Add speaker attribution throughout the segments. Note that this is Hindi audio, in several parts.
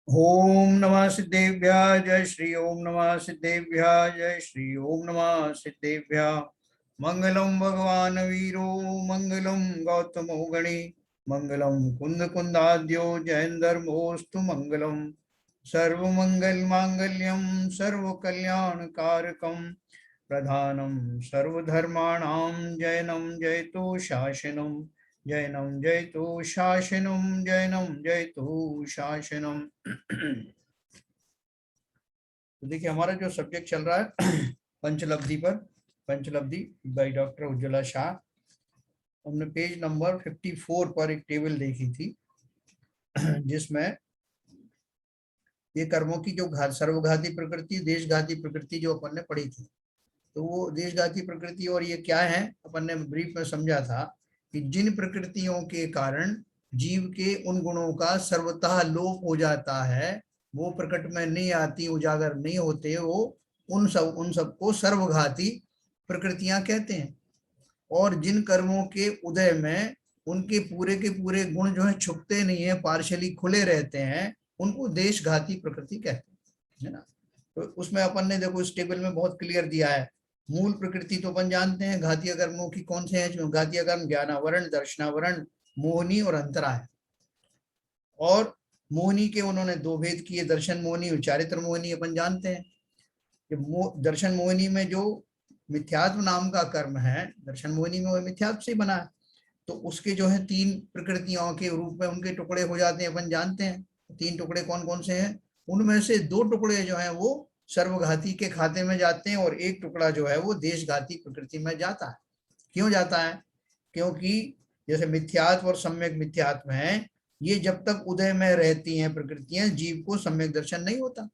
Speaker 1: ओम नमः सिद्धेभ्यः जय श्री ओम नमः सिद्धेभ्यः जय श्री ओम नमः सिद्धेभ्यः। मंगलम भगवान वीरो मंगलम गौतमो गणे मंगलम कुंद कुंदाद्यो जयंदर्मोस्तु मंगलम सर्वमंगल मांगल्यम सर्व कल्याण कारकम प्रधानम सर्वधर्माणां जयनं जयतु शासनम जैनम जयतु शासनम जैनम जयतु शासनम। तो देखिए हमारा जो सब्जेक्ट चल रहा है पंचलब्धि पर, पंचलब्धि बाय डॉक्टर उज्ज्वला शाह। हमने पेज नंबर 54 पर एक टेबल देखी थी जिसमें ये कर्मों की जो सर्वघाती प्रकृति, देशघाती प्रकृति जो अपन ने पढ़ी थी, तो वो देशघाती प्रकृति और ये क्या है अपन ने ब्रीफ में समझा था कि जिन प्रकृतियों के कारण जीव के उन गुणों का सर्वतः लोप हो जाता है, वो प्रकट में नहीं आती, उजागर नहीं होते, वो उन सब को सर्वघाती प्रकृतियां कहते हैं। और जिन कर्मों के उदय में उनके पूरे गुण जो है छुपते नहीं है, पार्शली खुले रहते हैं, उनको देशघाती प्रकृति कहते हैं, है ना। तो उसमें अपन ने देखो इस टेबल में बहुत क्लियर दिया है। मूल प्रकृति तो अपन जानते हैं, घातीय कर्मों की कौन से हैं? घातीय कर्म ज्ञानावरण, दर्शनावरण, मोहनी और अंतराय। और मोहनी के उन्होंने दो भेद किए, दर्शन मोहनी और चारित्र मोहनी। अपन जानते हैं कि दर्शन मोहनी में जो मिथ्यात्व नाम का कर्म है, दर्शन मोहनी में वो मिथ्यात्व से बना है, तो उसके जो है तीन प्रकृतियों के रूप में उनके टुकड़े हो जाते हैं, अपन जानते हैं। तीन टुकड़े कौन कौन से हैं? उनमें से दो टुकड़े जो हैं वो सर्वघाती के खाते में जाते हैं और एक टुकड़ा जो है वो देशघाती प्रकृति में जाता है। क्यों जाता है? क्योंकि जैसे मिथ्यात्व और सम्यक मिथ्यात्व है, ये जब तक उदय में रहती हैं प्रकृतियां, जीव को सम्यक दर्शन नहीं होता।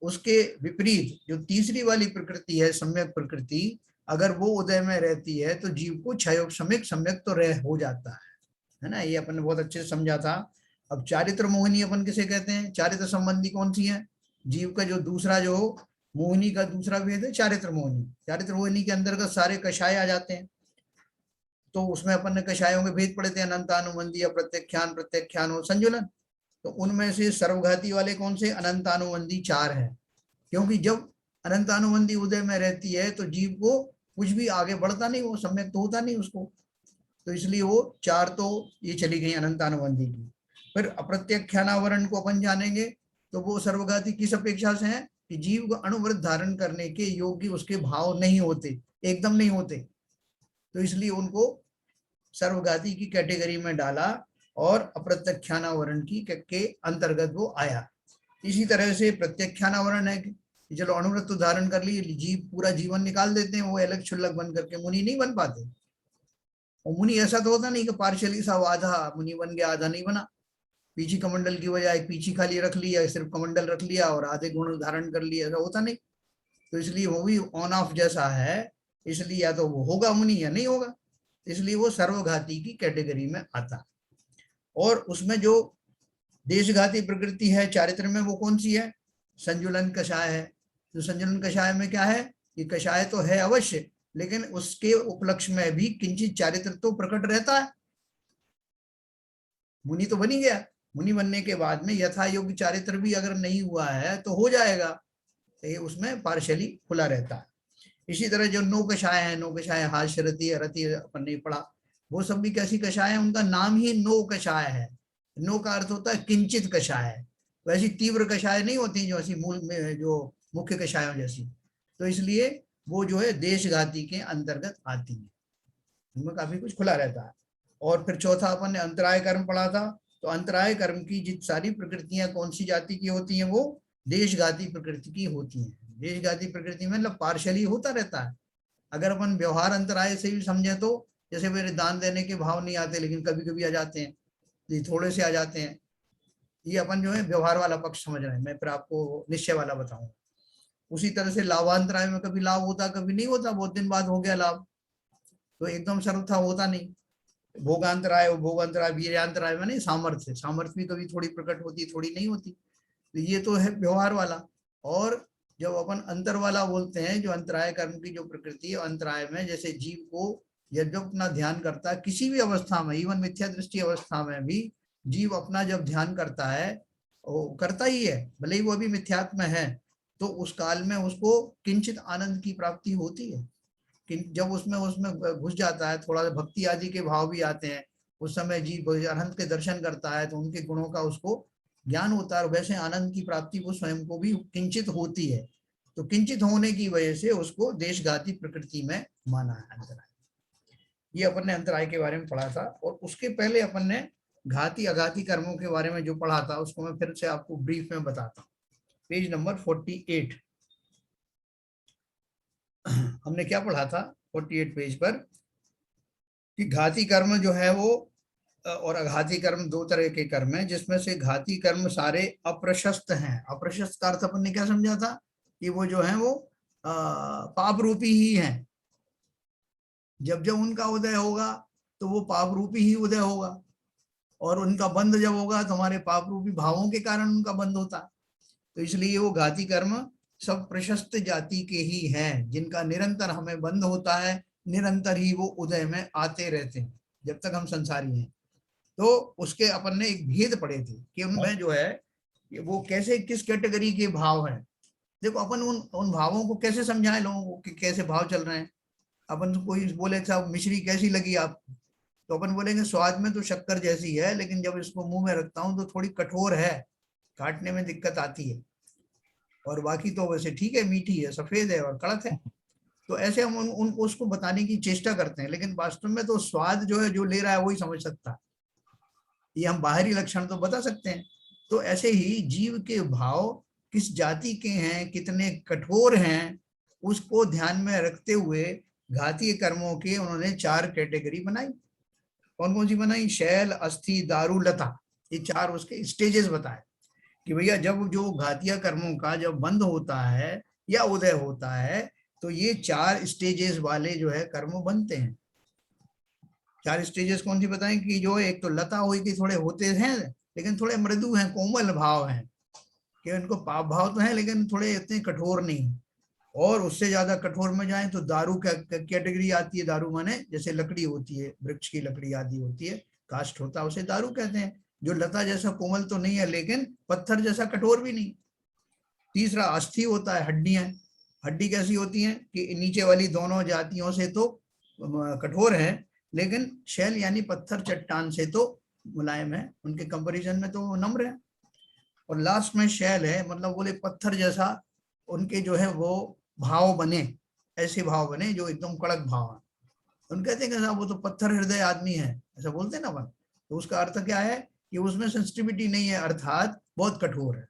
Speaker 1: उसके विपरीत जो तीसरी वाली प्रकृति है सम्यक प्रकृति, अगर वो उदय में रहती है तो जीव को क्षयोग सम्यक तो रह हो जाता है ना। ये अपन ने बहुत अच्छे से समझा था। अब चारित्र मोहिनी अपन किसे कहते हैं? चारित्र संबंधी कौन सी है? जीव का जो दूसरा, जो मोहिनी का दूसरा भेद है चारित्र मोहिनी। चारित्र मोहिनी के अंतर्गत सारे कषाय आ जाते हैं। तो उसमें अपन ने कषायों के भेद पढ़े थे, अनंतानुबंधी, अप्रत्यख्यान, प्रत्यख्यान और संजुलन। तो उनमें से सर्वघाती वाले कौन से? अनंतानुबंधी चार है। क्योंकि जब अनंतानुबंधी उदय में रहती है तो जीव को कुछ भी आगे बढ़ता नहीं, वो सम्यक तो होता नहीं उसको, तो इसलिए वो चार तो ये चली गई अनंतानुबंधी की। फिर अप्रत्यख्यानावरण को अपन जानेंगे तो वो सर्वघाती किस अपेक्षा से है कि जीव को अणुव्रत धारण करने के योग्य उसके भाव नहीं होते, एकदम नहीं होते, तो इसलिए उनको सर्वघाती की कैटेगरी में डाला और अप्रत्यख्यानावरण की के अंतर्गत वो आया। इसी तरह से प्रत्यख्यानावरण है कि चलो अणुव्रत तो धारण कर ली, जीव पूरा जीवन निकाल देते हैं, वो अलग क्षुल्लक बन करके मुनि नहीं बन पाते। और मुनि ऐसा तो होता नहीं कि पार्शियली सा आधा मुनि बन गया आधा नहीं बना। पीछी कमंडल की बजाय पीछी खाली रख लिया, सिर्फ कमंडल रख लिया और आधे गुण धारण कर लिया, ऐसा होता नहीं। तो इसलिए वो भी ऑन ऑफ जैसा है, इसलिए या तो वो होगा मुनि या नहीं होगा, इसलिए वो सर्वघाती की कैटेगरी में आता। और उसमें जो देशघाती प्रकृति है चारित्र में, वो कौन सी है? संजुलन कषाय है। तो संजुलन कषाय में क्या है? ये कषाय तो है अवश्य, लेकिन उसके उपलक्ष्य में भी किंचित चारित्र तो प्रकट रहता है। मुनि तो बनी गया, मुनि बनने के बाद में यथा योग्य चारित्र भी अगर नहीं हुआ है तो हो जाएगा, तो ये उसमें पार्शली खुला रहता है। इसी तरह जो नौ कषाय है, नौ कषाय हास्य रति रति अपन ने पढ़ा, वो सब भी कैसी कषाय है? उनका नाम ही नौ कषाय है। नो का अर्थ होता है किंचित कषाय, वैसी तीव्र कषाय नहीं होती जो ऐसी मूल में जो मुख्य कषायों जैसी। तो इसलिए वो जो है देशघाती के अंतर्गत आती है, उनमें काफी कुछ खुला रहता है। और फिर चौथा अपन ने अंतराय कर्म पढ़ा था। तो अंतराय कर्म की जित सारी प्रकृतियां कौन सी जाति की होती हैं? वो देशघाती प्रकृति की होती हैं। देशघाती प्रकृति में मतलब पार्शली होता रहता है। अगर अपन व्यवहार अंतराय से भी समझे तो जैसे मेरे दान देने के भाव नहीं आते लेकिन कभी कभी आ जाते हैं, ये थोड़े से आ जाते हैं, ये अपन जो है व्यवहार वाला पक्ष समझ रहे हैं। मैं फिर आपको निश्चय वाला बताऊंगा। उसी तरह से लाभांतराय में कभी लाभ होता कभी नहीं होता, बहुत दिन बाद हो गया लाभ, तो एकदम सर्वथा होता नहीं। भोगांतराय, भोगांतराय, वीर्यांतराय में नहीं, सामर्थ्य, सामर्थ्य भी कभी थोड़ी प्रकट होती थोड़ी नहीं होती, तो ये तो है व्यवहार वाला। और जब अपन अंतर वाला बोलते हैं, जो अंतराय कर्म की जो प्रकृति है, अंतराय में जैसे जीव को जब जब अपना ध्यान करता है किसी भी अवस्था में, इवन मिथ्या दृष्टि अवस्था में भी जीव अपना जब ध्यान करता है, वो करता ही है, भले ही वो अभी मिथ्यात्म है, तो उस काल में उसको किंचित आनंद की प्राप्ति होती है। जब उसमें उसमें घुस जाता है, थोड़ा भक्ति आदि के भाव भी आते हैं, उस समय जीव अनंत के दर्शन करता है तो उनके गुणों का उसको ज्ञान होता है, और वैसे आनंद की प्राप्ति वो स्वयं को भी किंचित होती है। तो किंचित होने की वजह से उसको देशघाती प्रकृति में माना है अंतराय। ये अपन ने अंतराय के बारे में पढ़ा था, और उसके पहले अपन ने घाती अघाती कर्मों के बारे में जो पढ़ा था उसको मैं फिर से आपको ब्रीफ में बताता हूँ। पेज नंबर 48 हमने क्या पढ़ा था 48 पेज पर, कि घाती कर्म जो है वो और अघाती कर्म दो तरह के कर्म हैं, जिसमें से घाती कर्म सारे अप्रशस्त हैं। अप्रशस्त का अर्थ अपन ने क्या समझा था कि वो जो है वो पाप रूपी ही हैं। जब जब उनका उदय होगा तो वो पाप रूपी ही उदय होगा, और उनका बंध जब होगा तो हमारे पाप रूपी भावों के कारण उनका बंध होता है। तो इसलिए वो घाती कर्म सब प्रशस्त जाति के ही हैं, जिनका निरंतर हमें बंध होता है, निरंतर ही वो उदय में आते रहते हैं जब तक हम संसारी हैं। तो उसके अपन ने एक भेद पढ़े थे कि उनमें जो है वो कैसे किस कैटेगरी के भाव हैं। देखो अपन उन भावों को कैसे समझाएं लोगों को कि कैसे भाव चल रहे हैं। अपन कोई बोले साहब मिश्री कैसी लगी आप, तो अपन बोलेंगे स्वाद में तो शक्कर जैसी है, लेकिन जब इसको मुंह में रखता हूं तो थोड़ी कठोर है, काटने में दिक्कत आती है, और बाकी तो वैसे ठीक है, मीठी है, सफेद है और कड़क है। तो ऐसे हम उनको उसको बताने की चेष्टा करते हैं, लेकिन वास्तव में तो स्वाद जो है जो ले रहा है वही समझ सकता है। ये हम बाहरी लक्षण तो बता सकते हैं। तो ऐसे ही जीव के भाव किस जाति के हैं, कितने कठोर हैं, उसको ध्यान में रखते हुए घातीय कर्मों के उन्होंने 4 कैटेगरी बनाई। कौन कौन सी बनाई? शैल, अस्थि, दारू, लता, ये 4 उसके स्टेजेस बताए कि भैया जब जो घातीय कर्मों का जब बंद होता है या उदय होता है तो ये 4 स्टेजेस वाले जो है कर्म बनते हैं। 4 स्टेजेस कौन सी बताएं? कि जो एक तो लता हुई कि थोड़े होते हैं लेकिन थोड़े मृदु हैं, कोमल भाव हैं, कि उनको पाप भाव तो है लेकिन थोड़े इतने कठोर नहीं। और उससे ज्यादा कठोर में जाएं तो दारू कैटेगरी आती है। दारू माने जैसे लकड़ी होती है, वृक्ष की लकड़ी आदि होती है, काष्ठ होता है, उसे दारू कहते हैं। जो लता जैसा कोमल तो नहीं है लेकिन पत्थर जैसा कठोर भी नहीं। तीसरा अस्थि होता है, हड्डियां। हड्डी कैसी होती हैं कि नीचे वाली दोनों जातियों से तो कठोर है, लेकिन शैल यानी पत्थर चट्टान से तो मुलायम है, उनके कंपैरिजन में तो नम्र है। और लास्ट में शैल है, मतलब बोले पत्थर जैसा उनके जो है वो भाव बने, ऐसे भाव बने जो एकदम कड़क भाव है। उन कहते हैं कि साहब वो तो पत्थर हृदय आदमी है, ऐसा बोलते हैं ना अपन। तो उसका अर्थ क्या है कि उसमें सेंसिटिविटी नहीं है, अर्थात बहुत कठोर है।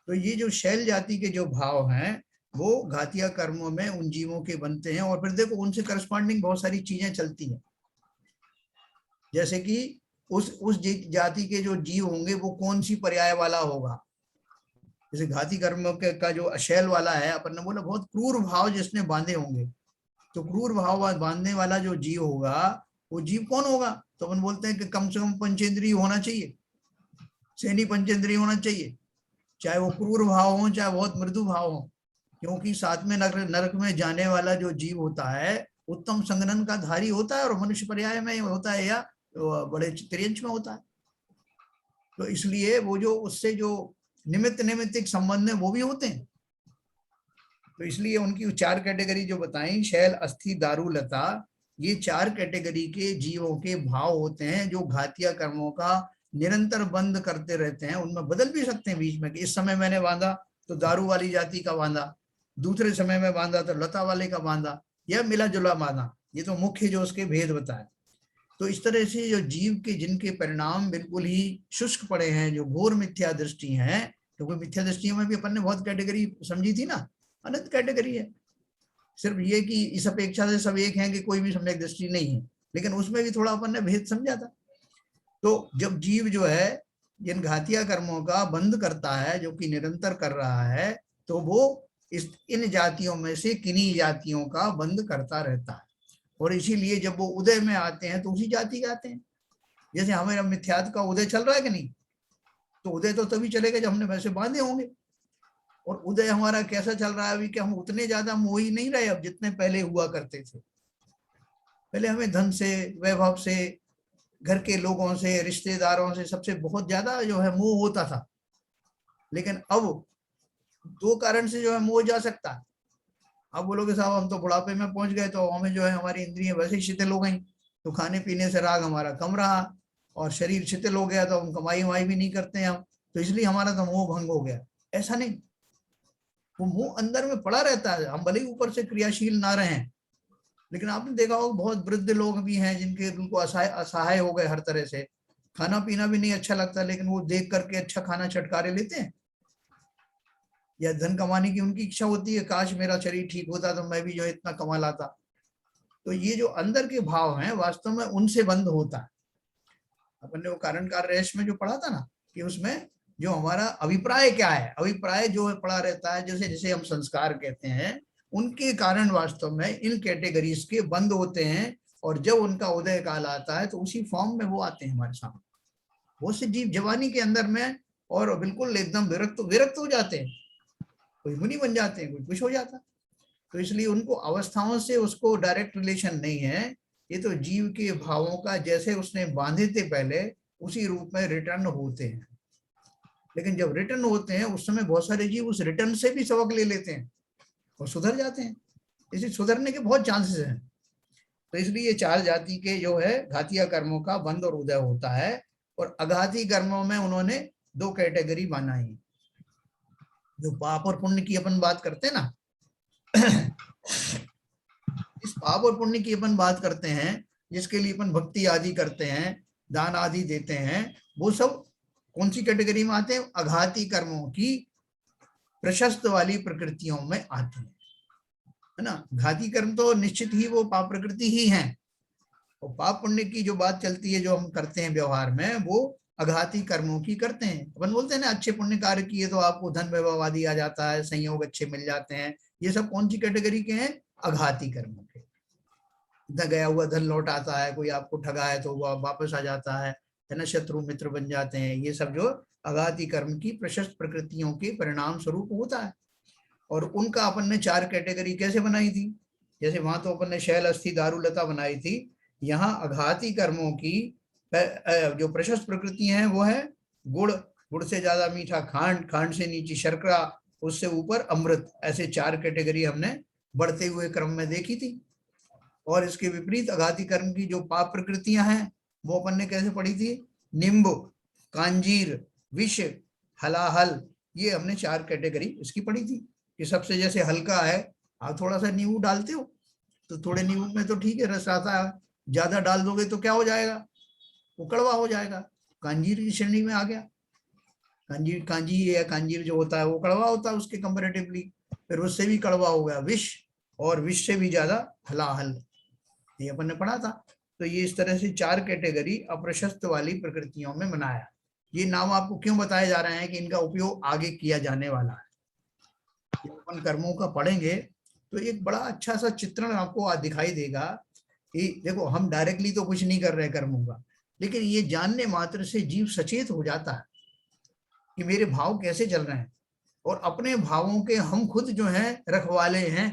Speaker 1: तो ये जो शैल जाति के जो भाव हैं वो घातिया कर्मों में उन जीवों के बनते हैं। और फिर देखो उनसे करस्पॉन्डिंग बहुत सारी चीजें चलती हैं, जैसे कि उस जाति के जो जीव होंगे वो कौन सी पर्याय वाला होगा। जैसे घाती कर्म का जो शैल वाला है, अपन ने बोला बहुत क्रूर भाव जिसने बांधे होंगे, तो क्रूर भाव बांधने वाला जो जीव होगा वो जीव कौन होगा? तो अपन बोलते हैं कि कम से कम पंचेंद्रीय होना चाहिए, सैनी पंचेंद्रीय होना चाहिए, चाहे वो क्रूर भाव हो चाहे बहुत मृदु भाव हो, क्योंकि साथ में नरक में जाने वाला जो जीव होता है उत्तम संगनन का धारी होता है, और मनुष्य पर्याय में होता है या बड़े त्रियंश में होता है। तो इसलिए वो जो उससे जो निमित्तिक संबंध है वो भी होते हैं। तो इसलिए उनकी 4 कैटेगरी जो बताई, शैल, अस्थि, दारू, लता, ये 4 कैटेगरी के जीवों के भाव होते हैं जो घातिया कर्मों का निरंतर बंद करते रहते हैं। उनमें बदल भी सकते हैं बीच में, कि इस समय मैंने बांधा तो दारू वाली जाति का बांधा, दूसरे समय में बांधा तो लता वाले का बांधा, या मिला जुला बांधा। ये तो मुख्य जो उसके भेद बताए। तो इस तरह से जो जीव के जिनके परिणाम बिल्कुल ही शुष्क पड़े हैं, जो घोर मिथ्या दृष्टि है, क्योंकि मिथ्या दृष्टियों में भी अपन ने बहुत कैटेगरी समझी थी ना, अनंत कैटेगरी है। सिर्फ ये कि इस अपेक्षा से सब एक हैं कि कोई भी सम्यक दृष्टि नहीं है, लेकिन उसमें भी थोड़ा अपन ने भेद समझा था। तो जब जीव जो है जिन घातिया कर्मों का बंद करता है, जो कि निरंतर कर रहा है, तो वो इन जातियों में से किन्हीं जातियों का बंद करता रहता है। और इसीलिए जब वो उदय में आते हैं तो उसी जाति के आते हैं। जैसे हमें मिथ्यात्व का उदय चल रहा है कि नहीं, तो उदय तो तभी चलेगा जब हमने वैसे बांधे होंगे। और उदय हमारा कैसा चल रहा है अभी कि हम उतने ज्यादा मोही नहीं रहे अब जितने पहले हुआ करते थे। पहले हमें धन से, वैभव से, घर के लोगों से, रिश्तेदारों से, सबसे बहुत ज्यादा जो है मोह होता था। लेकिन अब दो कारण से जो है मोह जा सकता है। आप बोलोगे साहब हम तो बुढ़ापे में पहुंच गए तो हमें जो है हमारी इंद्रियां वैसे ही शिथिल हो गई, तो खाने पीने से राग हमारा कम रहा और शरीर शिथिल हो गया तो हम कमाई वमाई भी नहीं करते हैं हम, तो इसलिए हमारा तो मोह भंग हो गया। ऐसा नहीं, वो मोह अंदर में पड़ा रहता है, हम भले ही ऊपर से क्रियाशील ना रहे। लेकिन आपने देखा होगा बहुत वृद्ध लोग भी हैं जिनके बिल्कुल असहाय हो गए हर तरह से, खाना पीना भी नहीं अच्छा लगता, लेकिन वो देख करके अच्छा खाना चटकारे लेते हैं। या धन कमाने की उनकी इच्छा होती है, काश मेरा शरीर ठीक होता तो मैं भी जो इतना कमा लाता। तो ये जो अंदर के भाव हैं वास्तव में उनसे बंद होता है। अपन ने वो कारण कार्य रहस्य में जो पढ़ा था ना, कि उसमें जो हमारा अभिप्राय क्या है, अभिप्राय जो है पड़ा रहता है, जैसे जैसे हम संस्कार कहते हैं, उनके कारण वास्तव में इन कैटेगरीज के बंद होते हैं। और जब उनका उदय काल आता है तो उसी फॉर्म में वो आते हैं हमारे सामने। बहुत से जीव जवानी के अंदर में और बिल्कुल एकदम विरक्त विरक्त हो जाते हैं, कोई मुनि बन जाते हैं, कोई कुछ हो जाता है। तो इसलिए उनको अवस्थाओं से उसको डायरेक्ट रिलेशन नहीं है। ये तो जीव के भावों का जैसे उसने बांधे थे पहले उसी रूप में रिटर्न होते हैं। लेकिन जब रिटर्न होते हैं उस समय बहुत सारे जीव उस रिटर्न से भी सबक ले लेते हैं और सुधर जाते हैं। इसलिए सुधरने के बहुत चांसेस हैं। तो इसलिए ये चार जाति के जो है घातिया कर्मों का बंध और उदय होता है। और अघाती कर्मों में उन्होंने दो कैटेगरी बनाई। जो पाप और पुण्य की अपन बात करते हैं ना, इस पाप और पुण्य की अपन बात करते हैं, जिसके लिए अपन भक्ति आदि करते हैं, दान आदि देते हैं, वो सब कौन सी कैटेगरी में आते हैं? अघाती कर्मों की प्रशस्त वाली प्रकृतियों में आते हैं, है ना। घाती कर्म तो निश्चित ही वो पाप प्रकृति ही है। और पाप पुण्य की जो बात चलती है जो हम करते हैं व्यवहार में, वो अघाती कर्मों की करते हैं। अपन बोलते हैं ना अच्छे पुण्य कार्य किए तो आपको धन वैभव आदि आ जाता है, संयोग अच्छे मिल जाते हैं। ये सब कौन सी कैटेगरी के हैं? अघाती कर्मों के। गया हुआ धन लौट आता है, कोई आपको ठगा है तो वो वापस आ जाता है ना, शत्रु मित्र बन जाते हैं। ये सब जो अघाती कर्म की प्रशस्त प्रकृतियों के परिणाम स्वरूप होता है। और उनका अपन ने चार कैटेगरी कैसे बनाई थी? जैसे वहां तो अपन ने शैल अस्थि दारुलता बनाई थी, यहाँ अघाती कर्मों की जो प्रशस्त प्रकृति हैं वो है गुड़, गुड़ से ज्यादा मीठा खांड, खांड से नीचे शर्करा, उससे ऊपर अमृत। ऐसे चार कैटेगरी हमने बढ़ते हुए क्रम में देखी थी। और इसके विपरीत अघाती कर्म की जो पाप प्रकृतियां हैं वो अपन ने कैसे पढ़ी थी? निम्ब, कांजीर, विष, हलाहल, ये हमने चार कैटेगरी इसकी पढ़ी थी। कि सबसे जैसे हल्का है, आप थोड़ा सा नींबू डालते हो तो थोड़े नींबू में तो ठीक है रस आता है, ज्यादा डाल दोगे तो क्या हो जाएगा? वो कड़वा हो जाएगा। कांजीर की श्रेणी में आ गया। कांजीर, कांजी या कांजीर जो होता है वो कड़वा होता है उसके कंपेरेटिवली। फिर उससे भी कड़वा हो गया विष, और विष से भी ज्यादा हलाहल, ये अपन ने पढ़ा था। तो ये इस तरह से चार कैटेगरी अप्रशस्त वाली प्रकृतियों में बनाया। ये नाम आपको क्यों बताए जा रहे हैं कि इनका उपयोग आगे किया जाने वाला है। जब अपन कर्मों का पढ़ेंगे तो एक बड़ा अच्छा सा चित्रण आपको दिखाई देगा कि देखो हम डायरेक्टली तो कुछ नहीं कर रहे कर्मों का, लेकिन ये जानने मात्र से जीव सचेत हो जाता है कि मेरे भाव कैसे चल रहे हैं। और अपने भावों के हम खुद जो हैं रखवाले हैं।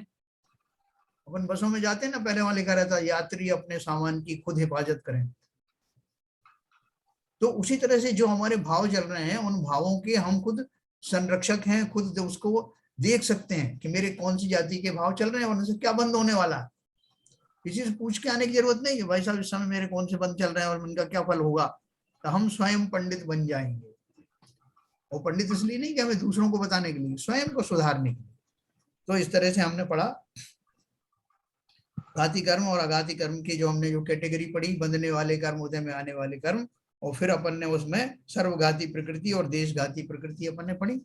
Speaker 1: अपन बसों में जाते हैं ना, पहले वहां लिखा रहता है यात्री अपने सामान की खुद हिफाजत करें। तो उसी तरह से जो हमारे भाव चल रहे हैं उन भावों के हम खुद संरक्षक हैं, खुद उसको देख सकते हैं कि मेरे कौन सी जाति के भाव चल रहे हैं और उनसे क्या बंद होने वाला है। किसी से पूछ के आने की जरूरत नहीं है भाई साहब इस समय मेरे कौन से बंद चल रहे हैं और उनका क्या फल होगा। तो हम स्वयं पंडित बन जाएंगे। और पंडित इसलिए नहीं कि हमें दूसरों को बताने के लिए, स्वयं को सुधारने के लिए। तो इस तरह से हमने पढ़ा घाती कर्म और अघाती कर्म की जो हमने जो कैटेगरी पढ़ी, बंधने वाले कर्म, उदय में आने वाले कर्म। और फिर अपन ने उसमें सर्वघाती प्रकृति और देशघाती प्रकृति अपन ने पढ़ी,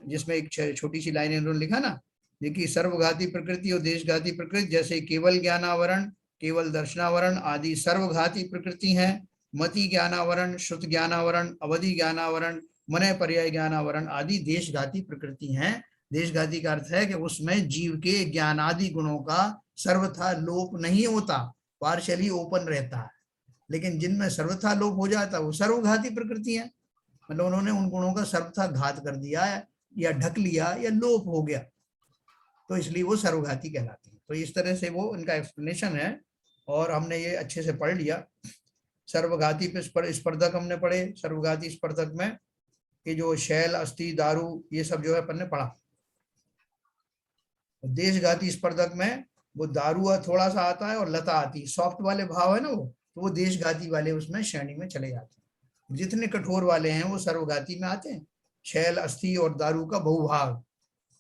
Speaker 1: जिसमें एक छोटी सी लाइन इन्होंने लिखा ना, देखिए सर्वघाती प्रकृति और देशघाती प्रकृति जैसे केवल ज्ञानावरण, केवल दर्शनावरण आदि सर्वघाती प्रकृति हैं। मति ज्ञानावरण, श्रुत ज्ञानावरण, अवधि ज्ञानावरण, मन पर्याय ज्ञानावरण आदि देशघाती प्रकृति हैं। देशघाती का अर्थ है कि उसमें जीव के ज्ञानादि गुणों का सर्वथा लोप नहीं होता, पार्शली ओपन रहता है। लेकिन जिनमें सर्वथा लोप हो जाता है वो सर्वघाती प्रकृति है, मतलब उन्होंने उन गुणों का सर्वथा घात कर दिया है या ढक लिया या लोप हो गया, तो इसलिए वो सर्वघाती कहलाती है। तो इस तरह से वो इनका एक्सप्लेनेशन है। और हमने ये अच्छे से पढ़ लिया। सर्वघाती पे स्पर्धक हमने पढ़े। सर्वघाती स्पर्धक में ये जो शैल, अस्थि, दारू, ये सब जो है अपन ने पढ़ा। देशघाती स्पर्धक में वो दारू थोड़ा सा आता है और लता आती है, सॉफ्ट वाले भाव है ना वो, तो वो देशघाती वाले उसमें श्रेणी में चले जाते हैं। जितने कठोर वाले हैं वो सर्वघाती में आते हैं। शैल, अस्थि और दारू का बहुभाग।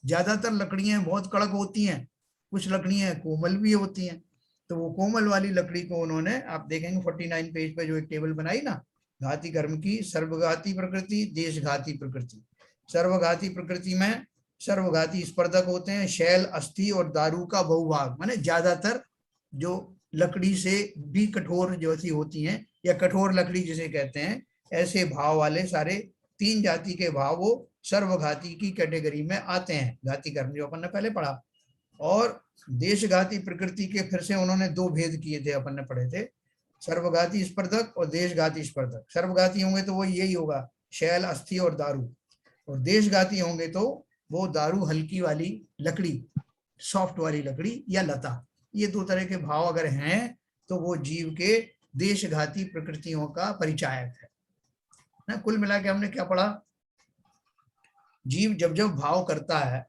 Speaker 1: ज्यादातर लकड़ियां बहुत कड़क होती हैं, कुछ लकड़ियां कोमल भी होती हैं, तो वो कोमल वाली लकड़ी को उन्होंने, आप देखेंगे 49 पेज पे जो एक टेबल बनाई ना, घाती कर्म की सर्वघाती प्रकृति, देशघाती प्रकृति। सर्वघाती प्रकृति में सर्वघाती स्पर्धक होते हैं शैल, अस्थि और दारू का बहुभाग, माने ज्यादातर जो लकड़ी से भी कठोर जो सी होती हैं, या कठोर लकड़ी जिसे कहते हैं, ऐसे भाव वाले सारे 3 जाति के भाव वो सर्वघाती की कैटेगरी में आते हैं। घाती कर्म जो अपन ने पहले पढ़ा। और देशघाती प्रकृति के फिर से उन्होंने 2 भेद किए थे, अपन ने पढ़े थे, सर्वघाती स्पर्धक और देशघाती स्पर्धक। सर्वघाती होंगे तो वो यही होगा, शैल, अस्थि और दारू। और देशघाती होंगे तो वो दारू, हल्की वाली लकड़ी, सॉफ्ट वाली लकड़ी या लता। ये 2 तरह के भाव अगर हैं तो वो जीव के देशघाती प्रकृतियों का परिचायक है ना। कुल मिला के हमने क्या पढ़ा, जीव जब जब भाव करता है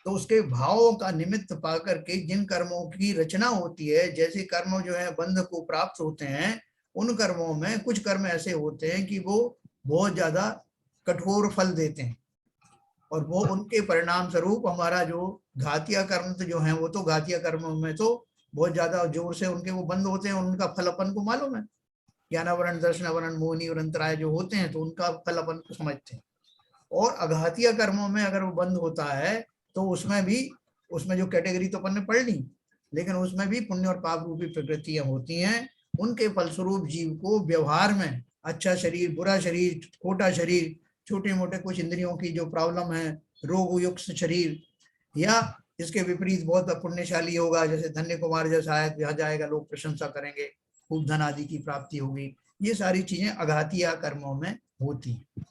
Speaker 1: तो उसके भावों का निमित्त पा करके जिन कर्मों की रचना होती है, जैसे कर्म जो है बंध को प्राप्त होते हैं, उन कर्मों में कुछ कर्म ऐसे होते हैं कि वो बहुत ज्यादा कठोर फल देते हैं, और वो उनके परिणाम स्वरूप हमारा जो घातिया कर्म जो है, वो तो घातिया कर्म में तो बहुत ज्यादा जोर से उनके वो बंद होते हैं, उनका फल अपन को मालूम है। ज्ञानावरण, दर्शनावरण, मोहनी और अंतराय जो होते हैं, तो उनका फल अपन को समझते हैं। और अघातिया कर्मों में अगर वो बंद होता है तो उसमें जो कैटेगरी तो अपन ने पढ़ ली, लेकिन उसमें भी पुण्य और पाप रूपी प्रकृतियां होती हैं। उनके फलस्वरूप जीव को व्यवहार में अच्छा शरीर, बुरा शरीर, खोटा शरीर, छोटे मोटे कुछ इंद्रियों की जो प्रॉब्लम है, रोग युक्त शरीर, या इसके विपरीत बहुत पुण्यशाली होगा, जैसे धन्य कुमार जैसा है, यहाँ जाएगा लोग प्रशंसा करेंगे, खूब धन आदि की प्राप्ति होगी। ये सारी चीजें अघातिया कर्मों में होती हैं।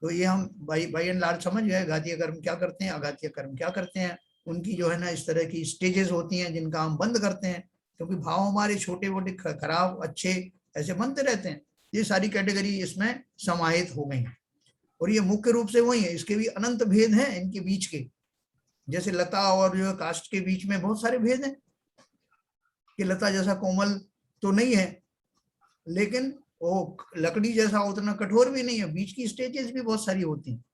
Speaker 1: तो ये हम बाई एंड लार्ज समझ गए घातीय कर्म क्या करते हैं, अघातीय कर्म क्या करते हैं। उनकी जो है ना इस तरह की स्टेजेस होती हैं जिनका हम बंद करते हैं, क्योंकि भाव हमारे छोटे मोटे खराब अच्छे ऐसे बनते रहते हैं। ये सारी कैटेगरी इसमें समाहित हो गई हैं, और ये मुख्य रूप से वही है। इसके भी अनंत भेद हैं इनके बीच के, जैसे लता और जो काष्ठ के बीच में बहुत सारे भेद हैं, कि लता जैसा कोमल तो नहीं है, लेकिन वो लकड़ी जैसा उतना कठोर भी नहीं है, बीच की स्टेजेस भी बहुत सारी होती हैं।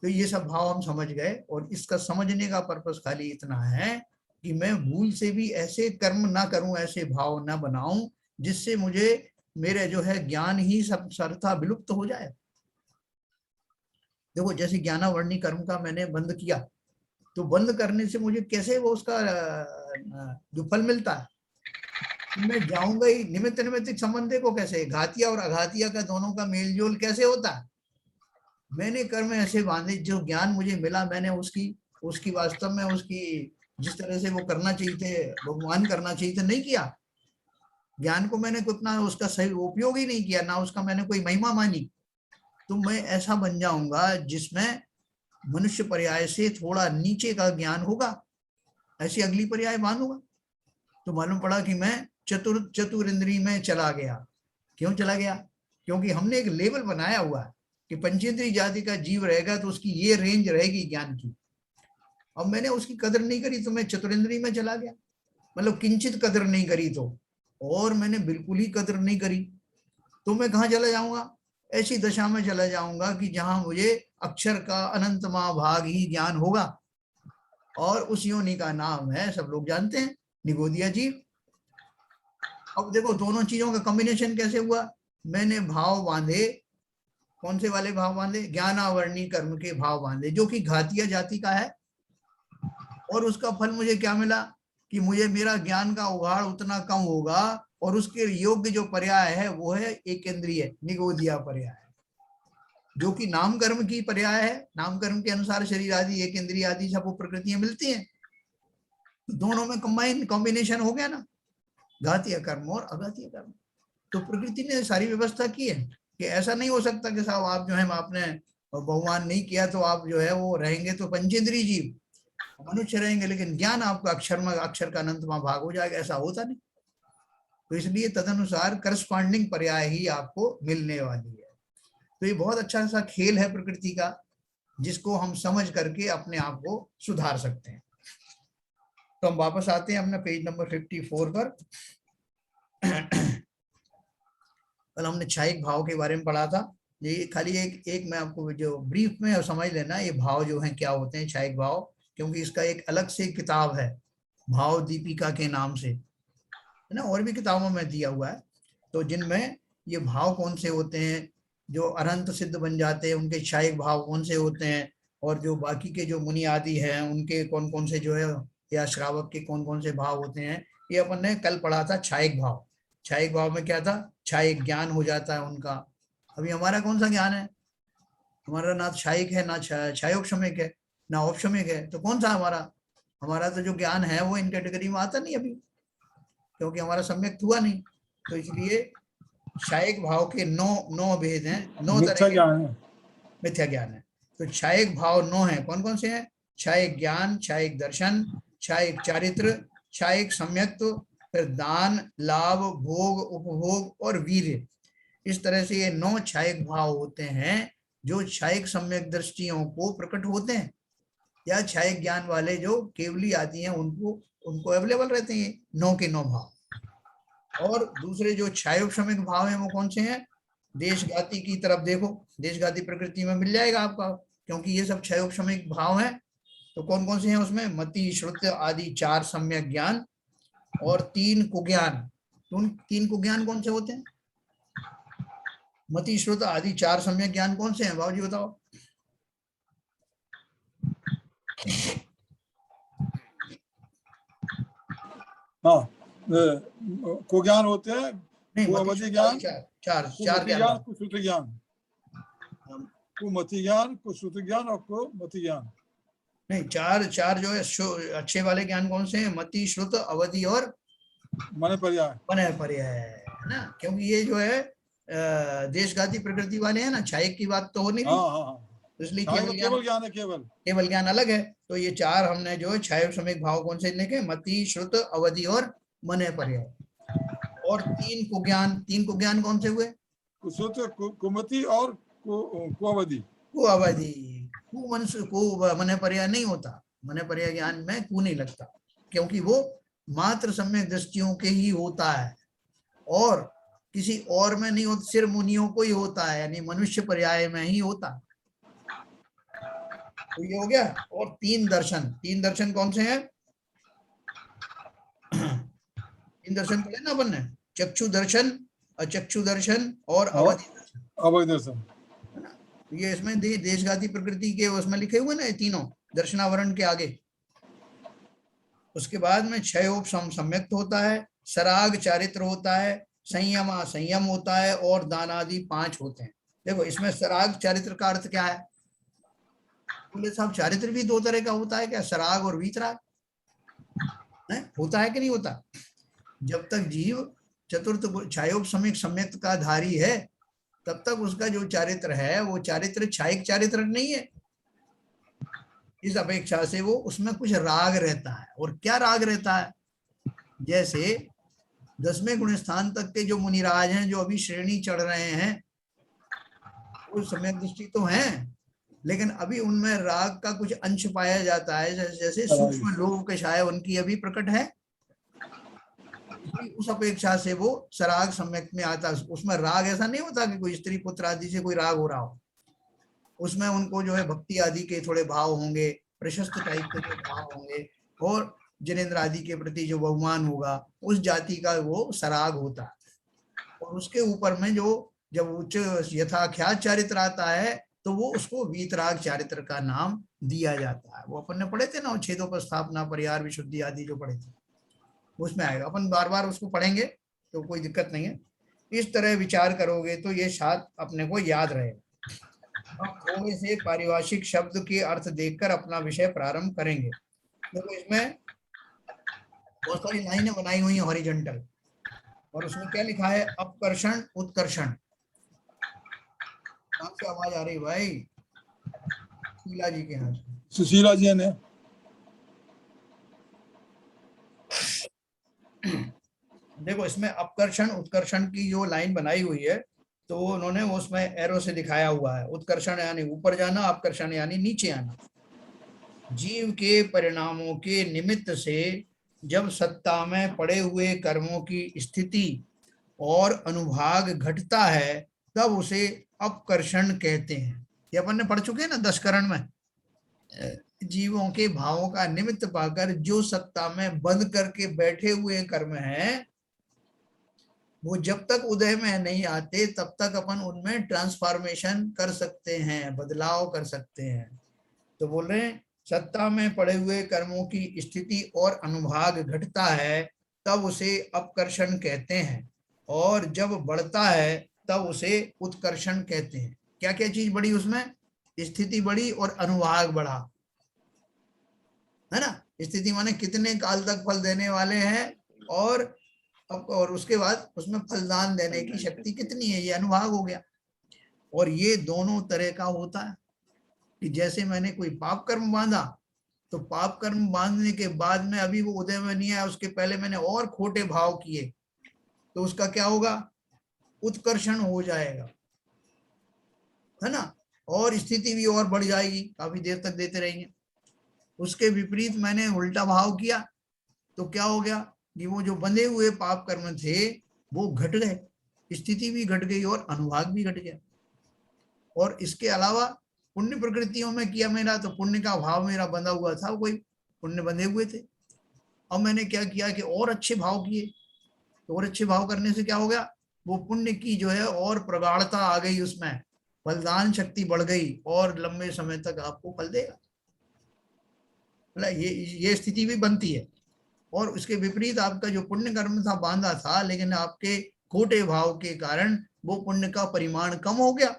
Speaker 1: तो ये सब भाव हम समझ गए, और इसका समझने का पर्पस खाली इतना है कि मैं भूल से भी ऐसे कर्म ना करूं, ऐसे भाव ना बनाऊं जिससे मुझे मेरे जो है ज्ञान ही सब सर्वथा विलुप्त हो जाए। देखो जैसे ज्ञानावर्णी कर्म का मैंने बंद किया, तो बंद करने से मुझे कैसे वो उसका जो फल मिलता है, मैं जाऊंगा ही, निमित्त निमित्तिक संबंध को कैसे, घातिया और अघातिया का दोनों का मेलजोल कैसे होता है। मैंने कर्म ऐसे बांधे, जो ज्ञान मुझे मिला मैंने उसकी उसकी वास्तव में उसकी जिस तरह से वो करना चाहिए थे, भगवान करना चाहिए थे, नहीं किया। ज्ञान को मैंने उतना उसका सही उपयोग ही नहीं किया, ना उसका मैंने कोई महिमा मानी। तो मैं ऐसा बन जाऊंगा जिसमें मनुष्य पर्याय से थोड़ा नीचे का ज्ञान होगा, ऐसी अगली पर्याय बांधूंगा। तो मालूम पड़ा कि मैं चतुर इंद्रिय में चला गया। क्यों चला गया? क्योंकि हमने एक लेवल बनाया हुआ है कि पंचेंद्रिय जाति का जीव रहेगा तो उसकी ये रेंज रहेगी ज्ञान की। अब मैंने उसकी कदर नहीं करी तो मैं चतुरेंद्रिय में चला गया, मतलब किंचित कदर नहीं करी तो, और मैंने बिल्कुल ही कदर नहीं करी तो मैं कहाँ चला जाऊंगा? ऐसी दशा में चला जाऊंगा कि जहां मुझे अक्षर का अनंत महाभाग ही ज्ञान होगा, और उस योनि का नाम है, सब लोग जानते हैं, निगोदिया जीव। अब देखो दोनों चीजों का कॉम्बिनेशन कैसे हुआ। मैंने भाव बांधे, कौन से वाले भाव बांधे? ज्ञानावर्णी कर्म के भाव बांधे, जो कि घातिया जाति का है। और उसका फल मुझे क्या मिला कि मुझे मेरा ज्ञान का उगाड़ उतना कम होगा, और उसके योग्य जो पर्याय है वो है एक इंद्रिय निगोदिया पर्याय, जो कि नाम कर्म की पर्याय है। नाम कर्म के अनुसार शरीर आदि, एक इंद्रिय आदि सब वो प्रकृतियां मिलती हैं। दोनों में कंबाइन कॉम्बिनेशन हो गया ना, घातीय कर्म और अघातीय कर्म। तो प्रकृति ने सारी व्यवस्था की है कि ऐसा नहीं हो सकता कि साहब आप जो है आपने भगवान नहीं किया तो आप जो है वो रहेंगे तो पंचेंद्रिय जीव। मनुष्य रहेंगे लेकिन ज्ञान आपका अक्षर में, अक्षर का अनंतमा भाग हो जाएगा, ऐसा होता नहीं। तो इसलिए तदनुसार करस्पॉन्डिंग पर्याय ही आपको मिलने वाली है। तो ये बहुत अच्छा सा खेल है प्रकृति का, जिसको हम समझ करके अपने आप को सुधार सकते हैं। तो हम वापस आते हैं अपना पेज नंबर 54 पर। कल हमने क्षयिक भाव के बारे में पढ़ा था। ये खाली एक मैं आपको जो ब्रीफ में समझ लेना, ये भाव जो हैं क्या होते हैं, क्षयिक भाव, क्योंकि इसका एक अलग से किताब है भाव दीपिका के नाम से, है ना, और भी किताबों में दिया हुआ है। तो जिनमें ये भाव कौन से होते हैं, जो अनंत सिद्ध बन जाते हैं उनके क्षयिक भाव कौन से होते हैं, और जो बाकी के जो मुनि आदि हैं उनके कौन कौन से जो है, या श्रावक के कौन कौन से भाव होते हैं, ये अपन ने कल पढ़ा था। क्षयिक भाव, क्षयिक भाव में क्या था, क्षयिक ज्ञान हो जाता है उनका। अभी हमारा कौन सा ज्ञान है, हमारा ना क्षयिक है, ना क्षयोपशमिक है, ना औपशमिक है। तो कौन सा हमारा, हमारा तो जो ज्ञान है वो इन कैटेगरी में आता नहीं अभी, क्योंकि हमारा सम्यक हुआ नहीं। तो इसलिए क्षयिक भाव के 9 भेद हैं, 9 तरह के मिथ्या ज्ञान है। तो क्षयिक भाव 9 है, कौन कौन से हैं, क्षयिक ज्ञान, क्षयिक दर्शन, क्षयिक चारित्र, क्षयिक सम्यक्त्व, फिर दान, लाभ, भोग, उपभोग और वीर्य। इस तरह से ये 9 क्षयिक भाव होते हैं जो क्षयिक सम्यक दृष्टियों को प्रकट होते हैं, या क्षयिक ज्ञान वाले जो केवली आती हैं उनको उनको अवेलेबल रहते हैं 9 के 9 भाव। और दूसरे जो क्षयोपशमिक भाव हैं वो कौन से हैं, देशगाती की तरफ देखो, देशगाती प्रकृति में मिल जाएगा आपका, क्योंकि ये सब क्षयोपशमिक भाव हैं। तो कौन कौन से हैं उसमें, मति, श्रुत आदि 4 सम्यक ज्ञान और 3 कुज्ञान। तो 3 कुज्ञान कौन से होते हैं, मति, श्रुत आदि 4 सम्यक ज्ञान कौन से हैं, बाबूजी बताओ।
Speaker 2: हाँ, कुज्ञान होते हैं,
Speaker 1: नहीं,
Speaker 2: कुमति ज्ञान,
Speaker 1: चार
Speaker 2: ज्ञान, कुश्रुति ज्ञान, कुमति ज्ञान, कुश्रुति ज्ञान और कुमति ज्ञान।
Speaker 1: नहीं, चार जो है अच्छे वाले ज्ञान कौन से हैं, मति, श्रुत, अवधि और
Speaker 2: मन पर्याय,
Speaker 1: है ना, क्योंकि ये जो है देशगाती प्रकृति वाले हैं ना, क्षयिक की बात तो हो नहीं रही। तो इसलिए
Speaker 2: केवल ज्ञान है,
Speaker 1: केवल ज्ञान अलग है। तो ये 4 हमने जो है क्षयोपशमिक भाव कौन से लिखे, मति, श्रुत, अवधि और मन पर्याय। और 3 कुज्ञान कौन से हुए,
Speaker 2: कुमति और कुअवधि।
Speaker 1: मन पर्याय नहीं होता, मन पर्याय ज्ञान में कु नहीं लगता, क्योंकि वो मात्र सम्यक दृष्टियों के ही होता है और किसी और में नहीं होता, सिर्फ मुनियों को ही होता है, यानी मनुष्य पर्याय में ही होता। तो ये हो गया। और 3 दर्शन कौन से हैं, 3 दर्शन पढ़े ना अपन ने, चक्षु दर्शन, अचक्षु दर्शन और अवधि
Speaker 2: दर्शन।
Speaker 1: ये इसमें देशगाती प्रकृति के उसमें लिखे हुए ना, ये तीनों दर्शनावरण के आगे। उसके बाद में क्षयोपशम सम्यक्त होता है, सराग चारित्र होता है, संयम होता है और दानादि 5 होते हैं। देखो इसमें सराग चारित्र का अर्थ क्या है, बोले साहब चारित्र भी 2 तरह का होता है क्या, सराग और वीतराग, होता है कि नहीं होता। जब तक जीव चतुर्थ क्षयोपशमिक सम्यक्त का धारी है तब तक उसका जो चारित्र है वो चारित्र क्षयिक चारित्र नहीं है। इस अपेक्षा से वो उसमें कुछ राग रहता है। और क्या राग रहता है, जैसे 10वें गुण स्थान तक के जो मुनिराज हैं, जो अभी श्रेणी चढ़ रहे हैं, वो सम्यक दृष्टि तो हैं, लेकिन अभी उनमें राग का कुछ अंश पाया जाता है, जैसे सूक्ष्म लोभ के छाया उनकी अभी प्रकट है, उस अपेक्षा से वो सराग सम्यक में आता है। उसमें राग ऐसा नहीं होता कि कोई स्त्री पुत्र आदि से कोई राग हो रहा हो, उसमें उनको जो है भक्ति आदि के थोड़े भाव होंगे, प्रशस्त टाइप के जो भाव होंगे, और जिनेन्द्र आदि के प्रति जो बहुमान होगा, उस जाति का वो सराग होता है। और उसके ऊपर में जो जब उच्च यथाख्यात चारित्र आता है तो वो उसको वीतराग चारित्र का नाम दिया जाता है। वो अपन ने पढ़े थे ना, छेदोपस्थापना, परिहार, विशुद्धि आदि जो पढ़े थे, उसमें आएगा। अपन बार बार उसको पढ़ेंगे तो कोई दिक्कत नहीं है। इस तरह विचार करोगे तो ये शायद अपने को याद रहेगा। अब थोड़े से पारिभाषिक शब्द के अर्थ देखकर अपना विषय प्रारंभ करेंगे। देखो इसमें बहुत सारी लाइनें बनाई हुई हैं हॉरिजॉन्टल, और उसमें क्या लिखा है, अपकर्षण, उत्कर्षण। कहाँ से आवाज आ रही भाई, शीला जी के यहाँ से,
Speaker 2: सुशीला जी ने
Speaker 1: देखो इसमें अपकर्षण उत्कर्षण की जो लाइन बनाई हुई है तो उन्होंने उसमें एरो से दिखाया हुआ है। उत्कर्षण यानी ऊपर जाना, अपकर्षण यानी नीचे आना। जीव के परिणामों के निमित्त से जब सत्ता में पड़े हुए कर्मों की स्थिति और अनुभाग घटता है तब उसे अपकर्षण कहते हैं। ये अपन ने पढ़ चुके हैं ना 10 करण में। जीवों के भावों का निमित्त पाकर जो सत्ता में बंद करके बैठे हुए कर्म हैं वो जब तक उदय में नहीं आते तब तक अपन उनमें ट्रांसफॉर्मेशन कर सकते हैं, बदलाव कर सकते हैं। तो बोल रहे हैं सत्ता में पड़े हुए कर्मों की स्थिति और अनुभाग घटता है तब उसे अपकर्षण कहते हैं, और जब बढ़ता है तब उसे उत्कर्षण कहते हैं। क्या क्या चीज बढ़ी उसमें? स्थिति बढ़ी और अनुभाग बढ़ा, है ना। स्थिति माने कितने काल तक फल देने वाले हैं, और उसके बाद उसमें फलदान देने की शक्ति कितनी है, ये अनुभाग हो गया। और ये दोनों तरह का होता है कि जैसे मैंने कोई पाप कर्म बांधा तो पाप कर्म बांधने के बाद में अभी वो उदय में नहीं आया, उसके पहले मैंने और खोटे भाव किए तो उसका क्या होगा? उत्कर्षण हो जाएगा, है ना। और स्थिति भी और बढ़ जाएगी, काफी देर तक देते रहेंगे। उसके विपरीत मैंने उल्टा भाव किया तो क्या हो गया कि वो जो बंधे हुए पाप कर्म थे वो घट गए, स्थिति भी घट गई और अनुभाग भी घट गया। और इसके अलावा पुण्य प्रकृतियों में किया मेरा, तो पुण्य का भाव मेरा बंधा हुआ था, कोई पुण्य बंधे हुए थे। अब मैंने क्या किया कि और अच्छे भाव किए, तो और अच्छे भाव करने से क्या हो गया? वो पुण्य की जो है और प्रगाढ़ता आ गई, उसमें फलदान शक्ति बढ़ गई और लंबे समय तक आपको फल देगा। ये स्थिति भी बनती है। और उसके विपरीत आपका जो पुण्य कर्म था बांधा था, लेकिन आपके खोटे भाव के कारण वो पुण्य का परिमाण कम हो गया,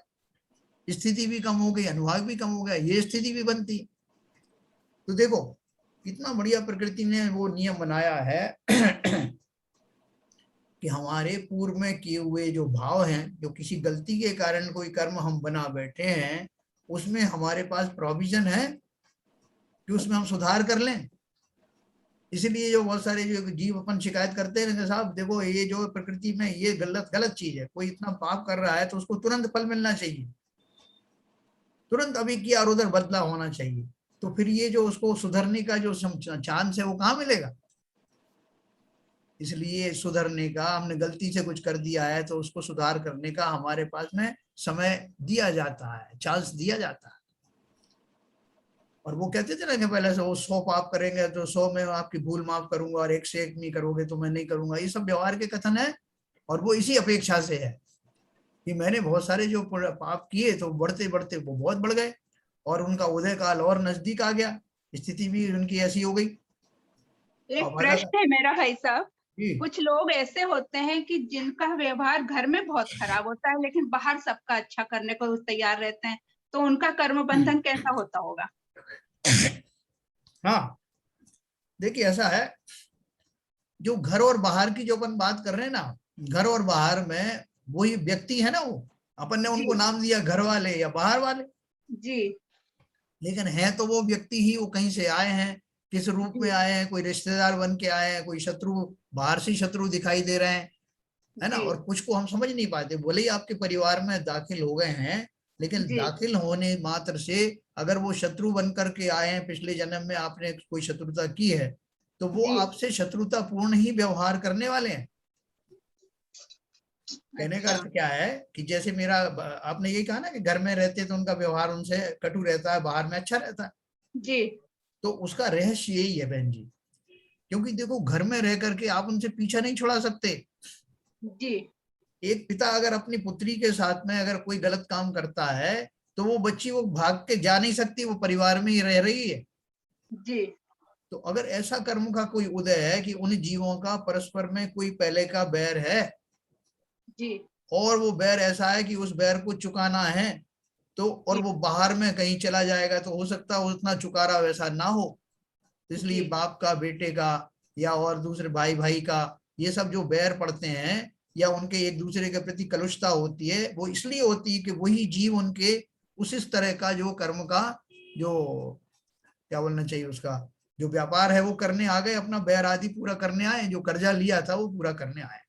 Speaker 1: स्थिति भी कम हो गई, अनुभाग भी कम हो गया, ये स्थिति भी बनती है। तो देखो कितना बढ़िया प्रकृति ने वो नियम बनाया है कि हमारे पूर्व में किए हुए जो भाव हैं, जो किसी गलती के कारण कोई कर्म हम बना बैठे हैं, उसमें हमारे पास प्रोविजन है कि उसमें हम सुधार कर लें। इसलिए जो बहुत सारे जो जीव अपन शिकायत करते हैं साहब देखो ये जो प्रकृति में ये गलत चीज है, कोई इतना पाप कर रहा है तो उसको तुरंत फल मिलना चाहिए, तुरंत अभी किया और उधर बदला होना चाहिए। तो फिर ये जो उसको सुधरने का जो चांस है वो कहाँ मिलेगा? इसलिए सुधरने का, हमने गलती से कुछ कर दिया है तो उसको सुधार करने का हमारे पास में समय दिया जाता है, चांस दिया जाता है। और वो कहते थे ना कि पहले से वो 100 पाप करेंगे तो 100 में आपकी भूल माफ करूंगा और 1 से 1 नहीं करोगे तो मैं नहीं करूंगा। ये सब व्यवहार के कथन है, और वो इसी अपेक्षा से है कि मैंने बहुत सारे जो पाप किए तो बढ़ते बढ़ते वो बहुत बढ़ गए और उनका उदय काल और नजदीक आ गया, स्थिति भी उनकी ऐसी हो गई।
Speaker 3: एक प्रश्न है मेरा भाई साहब,
Speaker 1: जी।
Speaker 3: कुछ लोग ऐसे होते हैं कि जिनका व्यवहार घर में बहुत खराब होता है लेकिन बाहर सबका अच्छा करने को तैयार रहते हैं, तो उनका कर्म बंधन कैसा होता होगा?
Speaker 1: हाँ देखिए ऐसा है, जो घर और बाहर की जो अपन बात कर रहे हैं ना, घर और बाहर में वही व्यक्ति है ना, वो अपन ने उनको नाम दिया घर वाले या बाहर वाले
Speaker 3: जी,
Speaker 1: लेकिन है तो वो व्यक्ति ही, वो कहीं से आए हैं, किस रूप में आए हैं, कोई रिश्तेदार बन के आए हैं, कोई शत्रु बाहर से शत्रु दिखाई दे रहे हैं, है ना। और कुछ को हम समझ नहीं पाते, भले ही आपके परिवार में दाखिल हो गए हैं लेकिन दाखिल होने मात्र से अगर वो शत्रु बन करके आए हैं, पिछले जन्म में आपने कोई शत्रुता की है तो वो आपसे शत्रुता पूर्ण ही व्यवहार करने वाले हैं। कहने का अर्थ क्या है कि जैसे मेरा, आपने यही कहा ना कि घर में रहते तो उनका व्यवहार उनसे कटु रहता है, बाहर में अच्छा रहता है
Speaker 3: जी,
Speaker 1: तो उसका रहस्य यही है बहन जी, क्योंकि देखो घर में रह करके आप उनसे पीछा नहीं छुड़ा सकते।
Speaker 3: जी,
Speaker 1: एक पिता अगर अपनी पुत्री के साथ में अगर कोई गलत काम करता है तो वो बच्ची वो भाग के जा नहीं सकती, वो परिवार में ही रह रही है।
Speaker 3: जी,
Speaker 1: तो अगर ऐसा कर्म का कोई उदय है कि उन जीवों का परस्पर में कोई पहले का बैर है
Speaker 3: जी,
Speaker 1: और वो बैर ऐसा है कि उस बैर को चुकाना है, तो और वो बाहर में कहीं चला जाएगा तो हो सकता है उतना चुकारा वैसा ना हो। इसलिए बाप का बेटे का या और दूसरे भाई भाई का ये सब जो बैर पड़ते हैं या उनके एक दूसरे के प्रति कलुषता होती है, वो इसलिए होती है कि वही जीव उनके उस इस तरह का जो कर्म का जो क्या बोलना चाहिए उसका जो व्यापार है वो करने आ गए, अपना बैर आदि पूरा करने आए, जो कर्जा लिया था वो पूरा करने आए,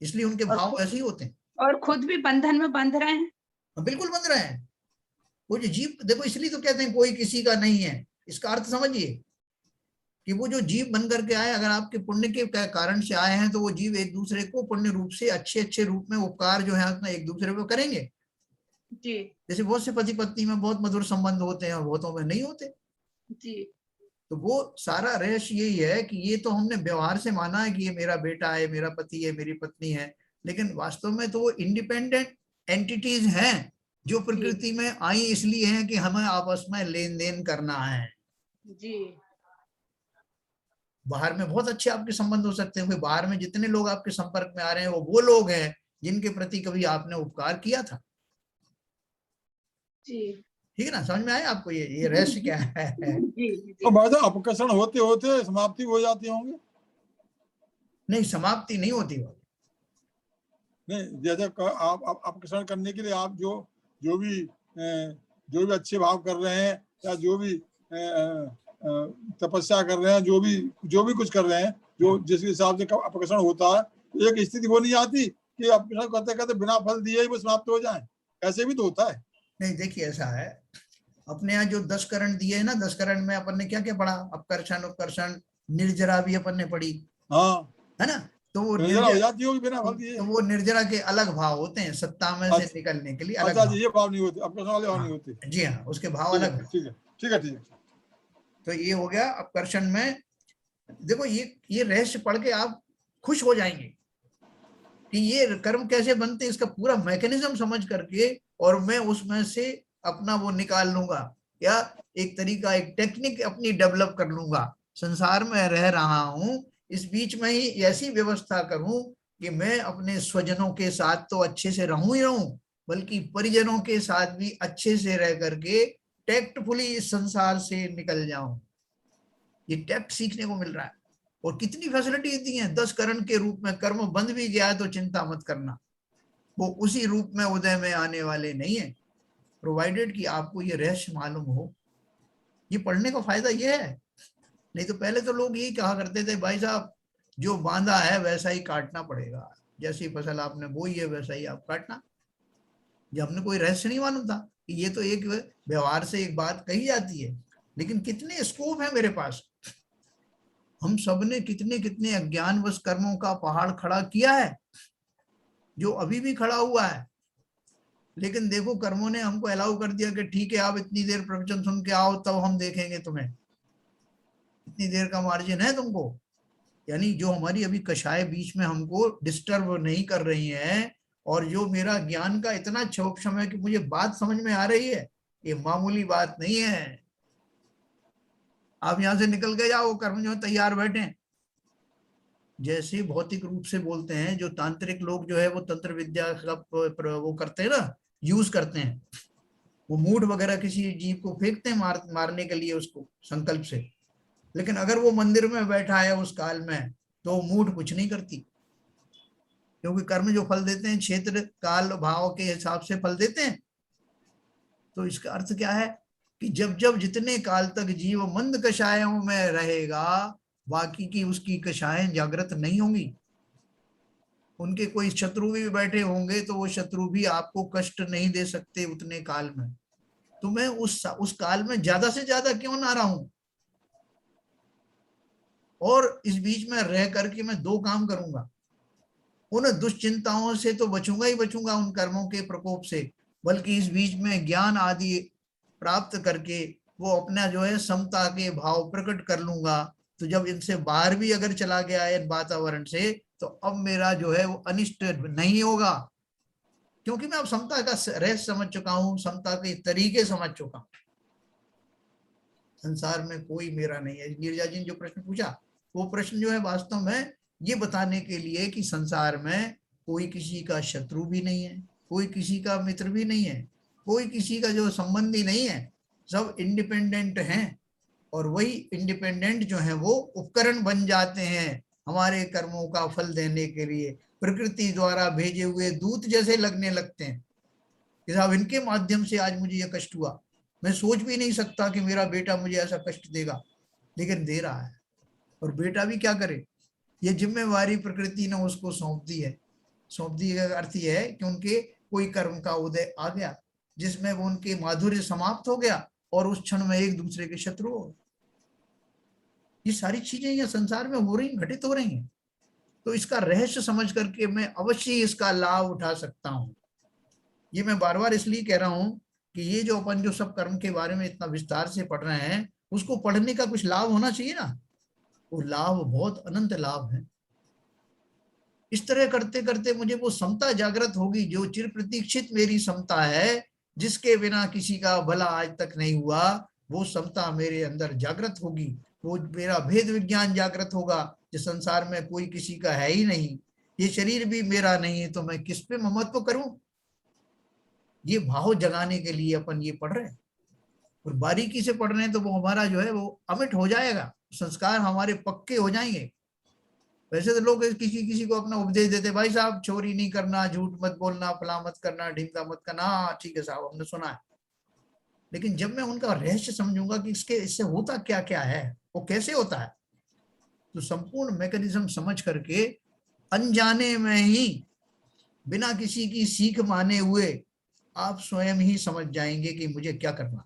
Speaker 1: इसलिए उनके भाव ऐसे ही होते हैं।
Speaker 3: और खुद भी बंधन में बंध रहे हैं।
Speaker 1: बिल्कुल बंध रहे हैं। वो जो जीव, देखो इसलिए तो कहते हैं कोई किसी का नहीं है, इसका अर्थ समझिए कि वो जो जीव बन करके आए, अगर आपके पुण्य के कारण से आए हैं, तो वो जीव एक दूसरे को पुण्य रूप से अच्छे अच्छे रूप में उपकार जो है अपना एक दूसरे को करेंगे।
Speaker 3: जी
Speaker 1: जैसे बहुत से पति पत्नी में बहुत मधुर संबंध होते हैं और बहुतों में नहीं होते।
Speaker 3: जी
Speaker 1: तो वो सारा रहस्य यही है कि ये तो हमने व्यवहार से माना है कि ये मेरा बेटा है, मेरा पति है, मेरी पत्नी है, लेकिन वास्तव में तो वो इंडिपेंडेंट एंटिटीज हैं जो प्रकृति में आई इसलिए हैं कि हमें आपस में लेन देन करना है।
Speaker 3: जी
Speaker 1: बाहर में बहुत अच्छे आपके संबंध हो सकते हैं, बाहर में जितने लोग आपके संपर्क में आ रहे हैं वो लोग हैं जिनके प्रति कभी आपने उपकार किया था।
Speaker 3: जी
Speaker 1: ठीक है ना, समझ में आया आपको ये रहस्य क्या है?
Speaker 3: जी
Speaker 2: तो भाई साहब अपकर्षण होते होते समाप्ति हो जाती होंगे?
Speaker 1: नहीं, समाप्ति नहीं होती वो।
Speaker 2: नहीं, जैसे आप अपकर्षण करने के लिए आप जो भी अच्छे भाव कर रहे हैं या जो भी तपस्या कर रहे हैं, जो भी कुछ कर रहे हैं, जो जिस हिसाब से अपकर्षण होता है, तो एक स्थिति वो नहीं आती कि अपकर्षण करते करते बिना फल दिए ही वो समाप्त हो जाए। ऐसे भी तो होता है।
Speaker 1: नहीं, देखिए ऐसा है, अपने यहाँ जो 10 करण दिए है ना, 10 करण में अपन ने क्या क्या पढ़ा? अपकर्षण, उपकर्षण, निर्जरा भी अपन ने पढ़ी,
Speaker 2: हाँ,
Speaker 1: है ना? तो वो
Speaker 2: निर्जरा हो जाती होगी बिना फल दिए।
Speaker 1: तो वो निर्जरा के अलग भाव होते हैं, सत्ता में से निकलने के लिए अलग
Speaker 2: अच्छा
Speaker 1: भाव।
Speaker 2: जी, ये भाव नहीं होते, अपकर्षण वाले भाव नहीं होते।
Speaker 1: जी हाँ, उसके भाव
Speaker 2: ठीक है,
Speaker 1: अलग है।
Speaker 2: ठीक है, ठीक है, ठीक है।
Speaker 1: तो ये हो गया अपकर्षण में। देखो ये रहस्य पढ़ के आप खुश हो जाएंगे कि ये कर्म कैसे बनते हैं, इसका पूरा मैकेनिज्म समझ करके, और मैं उसमें से अपना वो निकाल लूंगा, या एक तरीका, एक टेक्निक अपनी डेवलप कर लूंगा। संसार में रह रहा हूं, इस बीच में ही ऐसी व्यवस्था करूं कि मैं अपने स्वजनों के साथ तो अच्छे से रहूं ही रहूं, बल्कि परिजनों के साथ भी अच्छे से रह करके टैक्टफुली इस संसार से निकल जाऊं। ये टैक्ट सीखने को मिल रहा है। और कितनी फैसिलिटी दी है 10 करण के रूप में। कर्म बंद भी गया है तो चिंता मत करना, वो उसी रूप में उदय में आने वाले नहीं है, प्रोवाइडेड कि आपको ये रहस्य मालूम हो। ये पढ़ने का फायदा ये है। नहीं तो पहले तो लोग यही कहा करते थे, भाई साहब जो बांधा है वैसा ही काटना पड़ेगा, जैसी फसल आपने बोई है वैसा ही आप काटना। जब हमने कोई रहस्य नहीं मालूम था कि ये तो एक व्यवहार से एक बात कही जाती है, लेकिन कितने स्कोप है मेरे पास। हम सबने कितने कितने अज्ञानवश कर्मों का पहाड़ खड़ा किया है, जो अभी भी खड़ा हुआ है। लेकिन देखो कर्मों ने हमको अलाउ कर दिया कि ठीक है आप इतनी देर प्रवचन सुन के आओ, तब हम देखेंगे तुम्हें, इतनी देर का मार्जिन है तुमको। यानी जो हमारी अभी कषाय बीच में हमको डिस्टर्ब नहीं कर रही है, और जो मेरा ज्ञान का इतना क्षोभक्षम है कि मुझे बात समझ में आ रही है, ये मामूली बात नहीं है। आप यहां से निकल के जाओ, कर्म जो तैयार बैठे। जैसे भौतिक रूप से बोलते हैं, जो तांत्रिक लोग जो है वो तंत्र विद्या का वो करते हैं ना, यूज करते हैं। वो मूठ वगैरह किसी जीव को फेंकते हैं मारने के लिए उसको संकल्प से, लेकिन अगर वो मंदिर में बैठा है उस काल में, तो मूठ कुछ नहीं करती, क्योंकि कर्म जो फल देते हैं क्षेत्र काल भाव के हिसाब से फल देते हैं। तो इसका अर्थ क्या है कि जब जब जितने काल तक जीव मंद कषायों में रहेगा, बाकी की उसकी कषाएं जागृत नहीं होंगी। उनके कोई शत्रु भी बैठे होंगे तो वो शत्रु भी आपको कष्ट नहीं दे सकते उतने काल में। तो मैं उस काल में ज्यादा से ज्यादा क्यों ना रहूं, और इस बीच में रह करके मैं 2 काम करूंगा। उन दुश्चिंताओं से तो बचूंगा ही बचूंगा, उन कर्मों के प्रकोप से, बल्कि इस बीच में ज्ञान आदि प्राप्त करके वो अपना जो है समता के भाव प्रकट कर लूंगा। तो जब इनसे बाहर भी अगर चला गया है वातावरण से, तो अब मेरा जो है वो अनिष्ट नहीं होगा, क्योंकि मैं अब समता का रहस्य समझ चुका हूं, समता के तरीके समझ चुका हूं। संसार में कोई मेरा नहीं है। नीरजा जी ने जो प्रश्न पूछा, वो प्रश्न जो है वास्तव में ये बताने के लिए कि संसार में कोई किसी का शत्रु भी नहीं है, कोई किसी का मित्र भी नहीं है, कोई किसी का जो संबंधी नहीं है, सब इंडिपेंडेंट हैं। और वही इंडिपेंडेंट जो है वो उपकरण बन जाते हैं हमारे कर्मों का फल देने के लिए, प्रकृति द्वारा भेजे हुए दूत जैसे लगने लगते हैं कि साहब इनके माध्यम से आज मुझे यह कष्ट हुआ। मैं सोच भी नहीं सकता कि मेरा बेटा मुझे ऐसा कष्ट देगा, लेकिन दे रहा है। और बेटा भी क्या करे, ये जिम्मेवारी प्रकृति ने उसको सौंप दी है। सौंप दी का अर्थ यह है कि उनके कोई कर्म का उदय आ गया जिसमें वो उनके माधुर्य समाप्त हो गया और उस क्षण में एक दूसरे के शत्रु हो। ये सारी चीजें ये संसार में हो रही, घटित हो रही हैं। तो इसका रहस्य समझ करके मैं अवश्य इसका लाभ उठा सकता हूं। ये मैं बार बार इसलिए कह रहा हूं कि ये जो अपन जो सब कर्म के बारे में इतना विस्तार से पढ़ रहे हैं, उसको पढ़ने का कुछ लाभ होना चाहिए ना। वो लाभ बहुत अनंत लाभ है। इस तरह करते करते मुझे वो समता जागृत होगी जो चिर प्रतीक्षित मेरी समता है, जिसके बिना किसी का भला आज तक नहीं हुआ। वो समता मेरे अंदर जागृत होगी, वो मेरा भेद विज्ञान जागृत होगा। जिस संसार में कोई किसी का है ही नहीं, ये शरीर भी मेरा नहीं है, तो मैं किस पे ममत्व करूं। ये भाव जगाने के लिए अपन ये पढ़ रहे हैं और बारीकी से पढ़ रहे हैं, तो वो हमारा जो है वो अमिट हो जाएगा, संस्कार हमारे पक्के हो जाएंगे। वैसे तो लोग किसी किसी को अपना उपदेश देते, भाई साहब चोरी नहीं करना, झूठ मत बोलना, फला मत करना, ढींगा मत करना। हाँ ठीक है साहब, हमने सुना है। लेकिन जब मैं उनका रहस्य समझूंगा कि इससे होता क्या क्या है, वो कैसे होता है, तो संपूर्ण मैकेनिज्म समझ करके अनजाने में ही, बिना किसी की सीख माने हुए, आप स्वयं ही समझ जाएंगे कि मुझे क्या करना।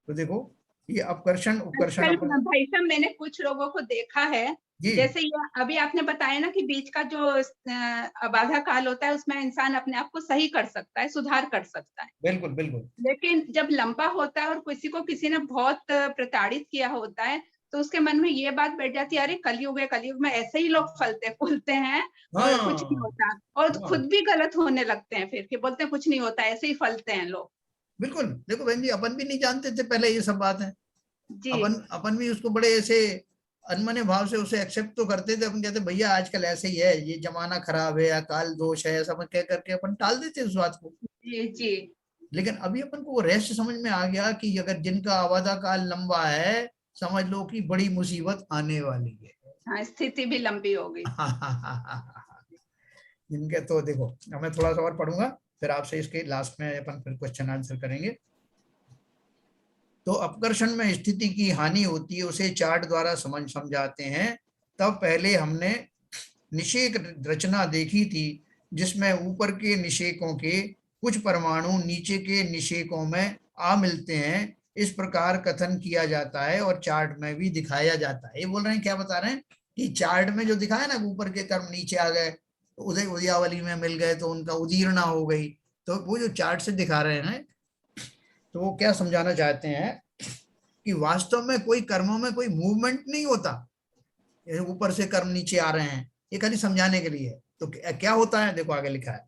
Speaker 1: तो देखो, ये अपकर्षण उपकर्षण
Speaker 3: आजकल भाई साहब मैंने कुछ लोगों को देखा है, जैसे ये अभी आपने बताया ना कि बीच का जो बाधा काल होता है उसमें इंसान अपने आप को सही कर सकता है, सुधार कर सकता है।
Speaker 1: बिल्कुल बिल्कुल।
Speaker 3: लेकिन जब लंबा होता है और किसी को किसी ने बहुत प्रताड़ित किया होता है, तो उसके मन में ये बात बैठ जाती है, अरे कलयुग है, कलयुग में ऐसे ही लोग फलते फूलते हैं और कुछ नहीं होता, और खुद भी गलत होने लगते हैं फिर, कि बोलते हैं कुछ नहीं होता, ऐसे ही फलते हैं लोग।
Speaker 1: बिल्कुल। देखो बहन जी, अपन भी नहीं जानते थे पहले ये सब बात है। अपन भी उसको बड़े ऐसे अनमने भाव से उसे एक्सेप्ट तो करते थे। अपन कहते भैया आजकल ऐसे ही है, ये जमाना खराब है, अकाल दोष है, ऐसा कह करके अपन टाल देते उस बात को।
Speaker 3: जी।
Speaker 1: लेकिन अभी अपन को वो रहस्य समझ में आ गया कि अगर जिनका आवादा काल लंबा है, समझ लो कि बड़ी मुसीबत आने वाली है।
Speaker 3: हाँ, स्थिति भी लंबी होगी।
Speaker 1: जिनके तो देखो, मैं थोड़ा सा और पढ़ूंगा, फिर आपसे इसके लास्ट में अपन फिर क्वेश्चन आंसर करेंगे। तो अपकर्षण में स्थिति की हानि होती है, उसे चार्ट द्वारा समझाते हैं। तब पहले हमने निषेक रचना देखी थी, जिसमें ऊपर के निषेकों के कुछ परमाणु नीचे के निषेकों में आ मिलते हैं। इस प्रकार कथन किया जाता है और चार्ट में भी दिखाया जाता है। ये बोल रहे हैं, क्या बता रहे हैं कि चार्ट में जो दिखाया ना, ऊपर के कर्म नीचे आ गए, उदय उदयावली में मिल गए, तो उनका उदीर्णा हो गई। तो वो जो चार्ट से दिखा रहे हैं, तो वो क्या समझाना चाहते हैं कि वास्तव में कोई कर्मों में कोई मूवमेंट नहीं होता, ऊपर से कर्म नीचे आ रहे हैं, ये खाली समझाने के लिए। तो क्या होता है, देखो आगे लिखा है,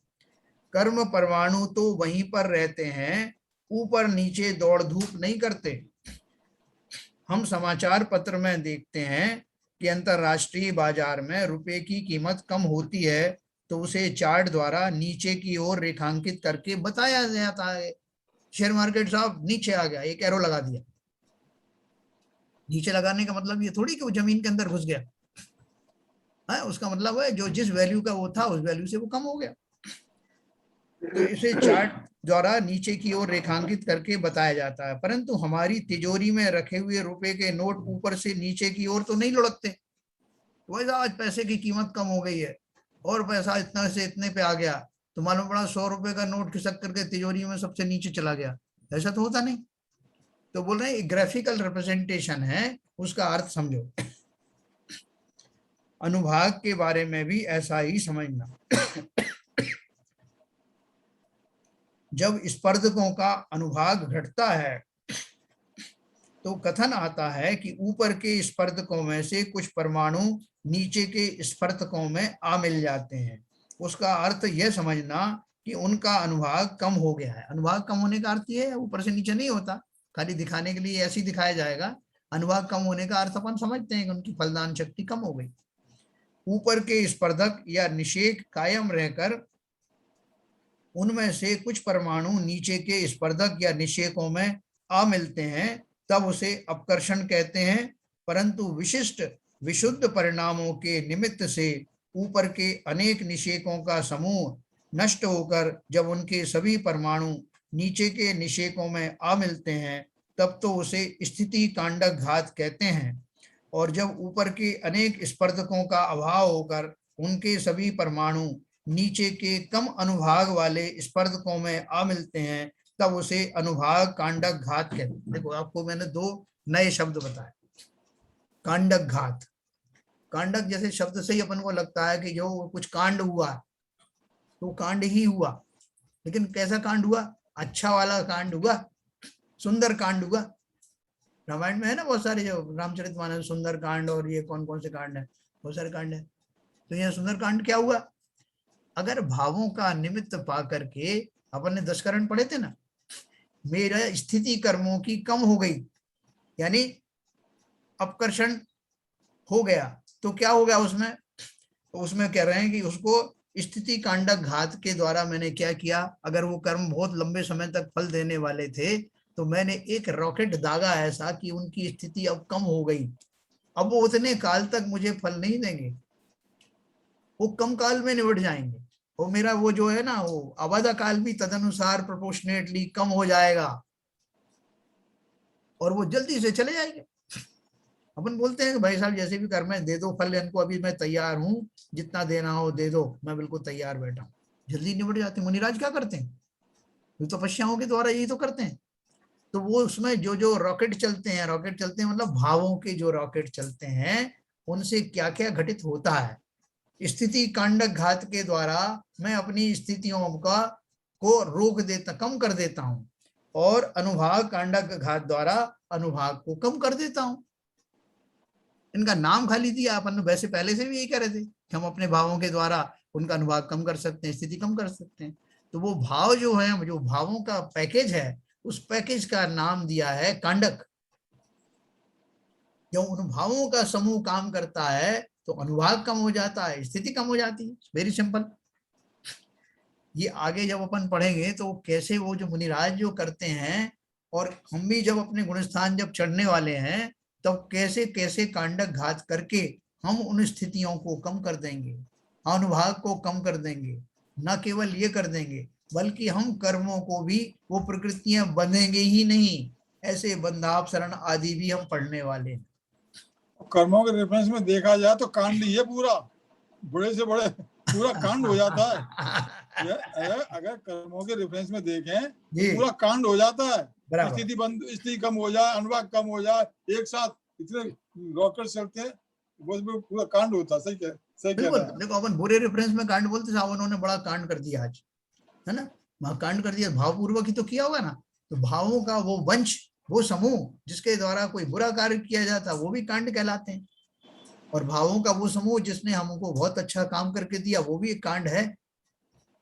Speaker 1: कर्म परमाणु तो वहीं पर रहते हैं, ऊपर नीचे दौड़ धूप नहीं करते। हम समाचार पत्र में देखते हैं कि अंतरराष्ट्रीय बाजार में रुपए की कीमत कम होती है, तो उसे चार्ट द्वारा नीचे की ओर रेखांकित करके बताया जाता है। शेयर मार्केट साहब नीचे आ गया, एक एरो लगा दिया। नीचे लगाने का मतलब ये थोड़ी कि वो जमीन के अंदर घुस गया है, उसका मतलब है जो जिस वैल्यू का वो था, उस वैल्यू से वो कम हो गया। तो इसे चार्ट द्वारा नीचे की ओर रेखांकित करके बताया जाता है। परंतु हमारी तिजोरी में रखे हुए रुपए के नोट ऊपर से नीचे की ओर तो नहीं लुढ़कते। वैसे आज पैसे की कीमत कम हो गई है और पैसा इतना से इतने पे आ गया, तो मालूम पड़ा 100 रुपए का नोट खिसक करके तिजोरी में सबसे नीचे चला गया, ऐसा तो होता नहीं। तो बोल रहे हैं ग्राफिकल रिप्रेजेंटेशन है, उसका अर्थ समझो। अनुभाग के बारे में भी ऐसा ही समझना। जब स्पर्धकों का अनुभाग घटता है, तो कथन आता है कि ऊपर के स्पर्धकों में से कुछ परमाणु नीचे के स्पर्धकों में आ मिल जाते हैं। उसका अर्थ यह समझना कि उनका अनुभाग कम हो गया है। अनुभाग कम होने का अर्थ यह है, ऊपर से नीचे नहीं होता, खाली दिखाने के लिए ऐसे ही दिखाया जाएगा। अनुभाग कम होने का अर्थ अपन समझते हैं कि उनकी फलदान शक्ति कम हो गई। ऊपर के स्पर्धक या निषेक कायम रहकर उनमें से कुछ परमाणु नीचे के स्पर्धक या निषेकों में आ मिलते हैं, तब उसे अपकर्षण कहते हैं। परंतु विशिष्ट विशुद्ध परिणामों के निमित्त से ऊपर के अनेक निषेकों का समूह नष्ट होकर जब उनके सभी परमाणु नीचे के निषेकों में आ मिलते हैं, तब तो उसे स्थिति कांडक घात कहते हैं। और जब ऊपर के अनेक स्पर्धकों का अभाव होकर उनके सभी परमाणु नीचे के कम अनुभाग वाले स्पर्धकों में आ मिलते हैं, तब उसे अनुभाग कांडक घात कहते हैं। देखो आपको मैंने दो नए शब्द बताए। कांडक घात, कांडक जैसे शब्द से ही अपन को लगता है कि जो कुछ कांड हुआ तो कांड ही हुआ, लेकिन कैसा कांड हुआ? अच्छा वाला कांड हुआ, सुंदर कांड हुआ। रामायण में है ना बहुत सारे, जो रामचरितमानस सुंदर कांड, और ये कौन कौन से कांड है, बहुत सारे कांड है। तो यह सुंदर कांड क्या हुआ? अगर भावों का निमित्त पा करके, अपन ने 10 करण पढ़े थे ना, मेरा स्थिति कर्मों की कम हो गई, यानी अपकर्षण हो गया, तो क्या हो गया उसमें? तो उसमें कह रहे हैं कि उसको स्थिति कांडक घात के द्वारा मैंने क्या किया, अगर वो कर्म बहुत लंबे समय तक फल देने वाले थे तो मैंने एक रॉकेट दागा ऐसा कि उनकी स्थिति अब कम हो गई, अब वो उतने काल तक मुझे फल नहीं देंगे, वो कम काल में निबट जाएंगे, वो मेरा वो जो है ना वो अवध काल भी तदनुसार प्रोपोर्शनेटली कम हो जाएगा और वो जल्दी से चले जाएंगे। अपन बोलते हैं कि भाई साहब जैसे भी कर्म है दे दो फल, इनको अभी मैं तैयार हूँ, जितना देना हो दे दो, मैं बिल्कुल तैयार बैठा हूँ, जल्दी निबट जाते हैं। मुनिराज क्या करते हैं? ये तपस्याओं के द्वारा यही तो करते हैं। तो वो उसमें जो जो रॉकेट चलते हैं, रॉकेट चलते हैं मतलब भावों के जो रॉकेट चलते हैं, उनसे क्या क्या घटित होता है। स्थिति कांडक घात के द्वारा मैं अपनी स्थितियों का को रोक देता, कम कर देता हूँ, और अनुभाग कांडक घात द्वारा अनुभाग को कम कर देता हूँ। इनका नाम खाली दिया अपन ने, वैसे पहले से भी यही कह रहे थे कि हम अपने भावों के द्वारा उनका अनुभाग कम कर सकते हैं, स्थिति कम कर सकते हैं। तो वो भाव जो है, जो भावों का पैकेज है, उस पैकेज का नाम दिया है कांडक। जब उन भावों का समूह काम करता है तो अनुभाग कम हो जाता है, स्थिति कम हो जाती है। Very simple. ये आगे जब अपन पढ़ेंगे तो कैसे वो जो मुनिराज जो करते हैं, और हम भी जब अपने गुणस्थान जब चढ़ने वाले हैं तब कैसे कैसे कांडक घात करके हम उन स्थितियों को कम कर देंगे, अनुभाग को कम कर देंगे। न केवल ये कर देंगे बल्कि हम कर्मों को भी, वो प्रकृतियां बंधेंगे ही नहीं, ऐसे बंधापसरण आदि भी हम पढ़ने वाले हैं।
Speaker 2: कर्मों के रेफरेंस में देखा जाए तो कांड ये पूरा बड़े से बड़े पूरा कांड हो जाता है। अगर कर्मों के रेफरेंस में देखें तो पूरा कांड हो जाता है। स्थिति बंद, स्थिति कम हो जाए, अनुभाग कम हो जाए, एक साथ इतने रॉकेट चलते हैं, वो पूरा कांड होता है। सही कह रहा है।
Speaker 1: देखो अपन बुरे रेफरेंस में कांड बोलते साहब, उन्होंने बड़ा कांड कर दिया आज, है ना, महाकांड कर दिया, भावपूर्वक ही तो किया होगा ना। तो भावों का वो वंश, वो समूह जिसके द्वारा कोई बुरा कार्य किया जाता है वो भी कांड कहलाते हैं, और भावों का वो समूह जिसने हमको बहुत अच्छा काम करके दिया वो भी एक कांड है,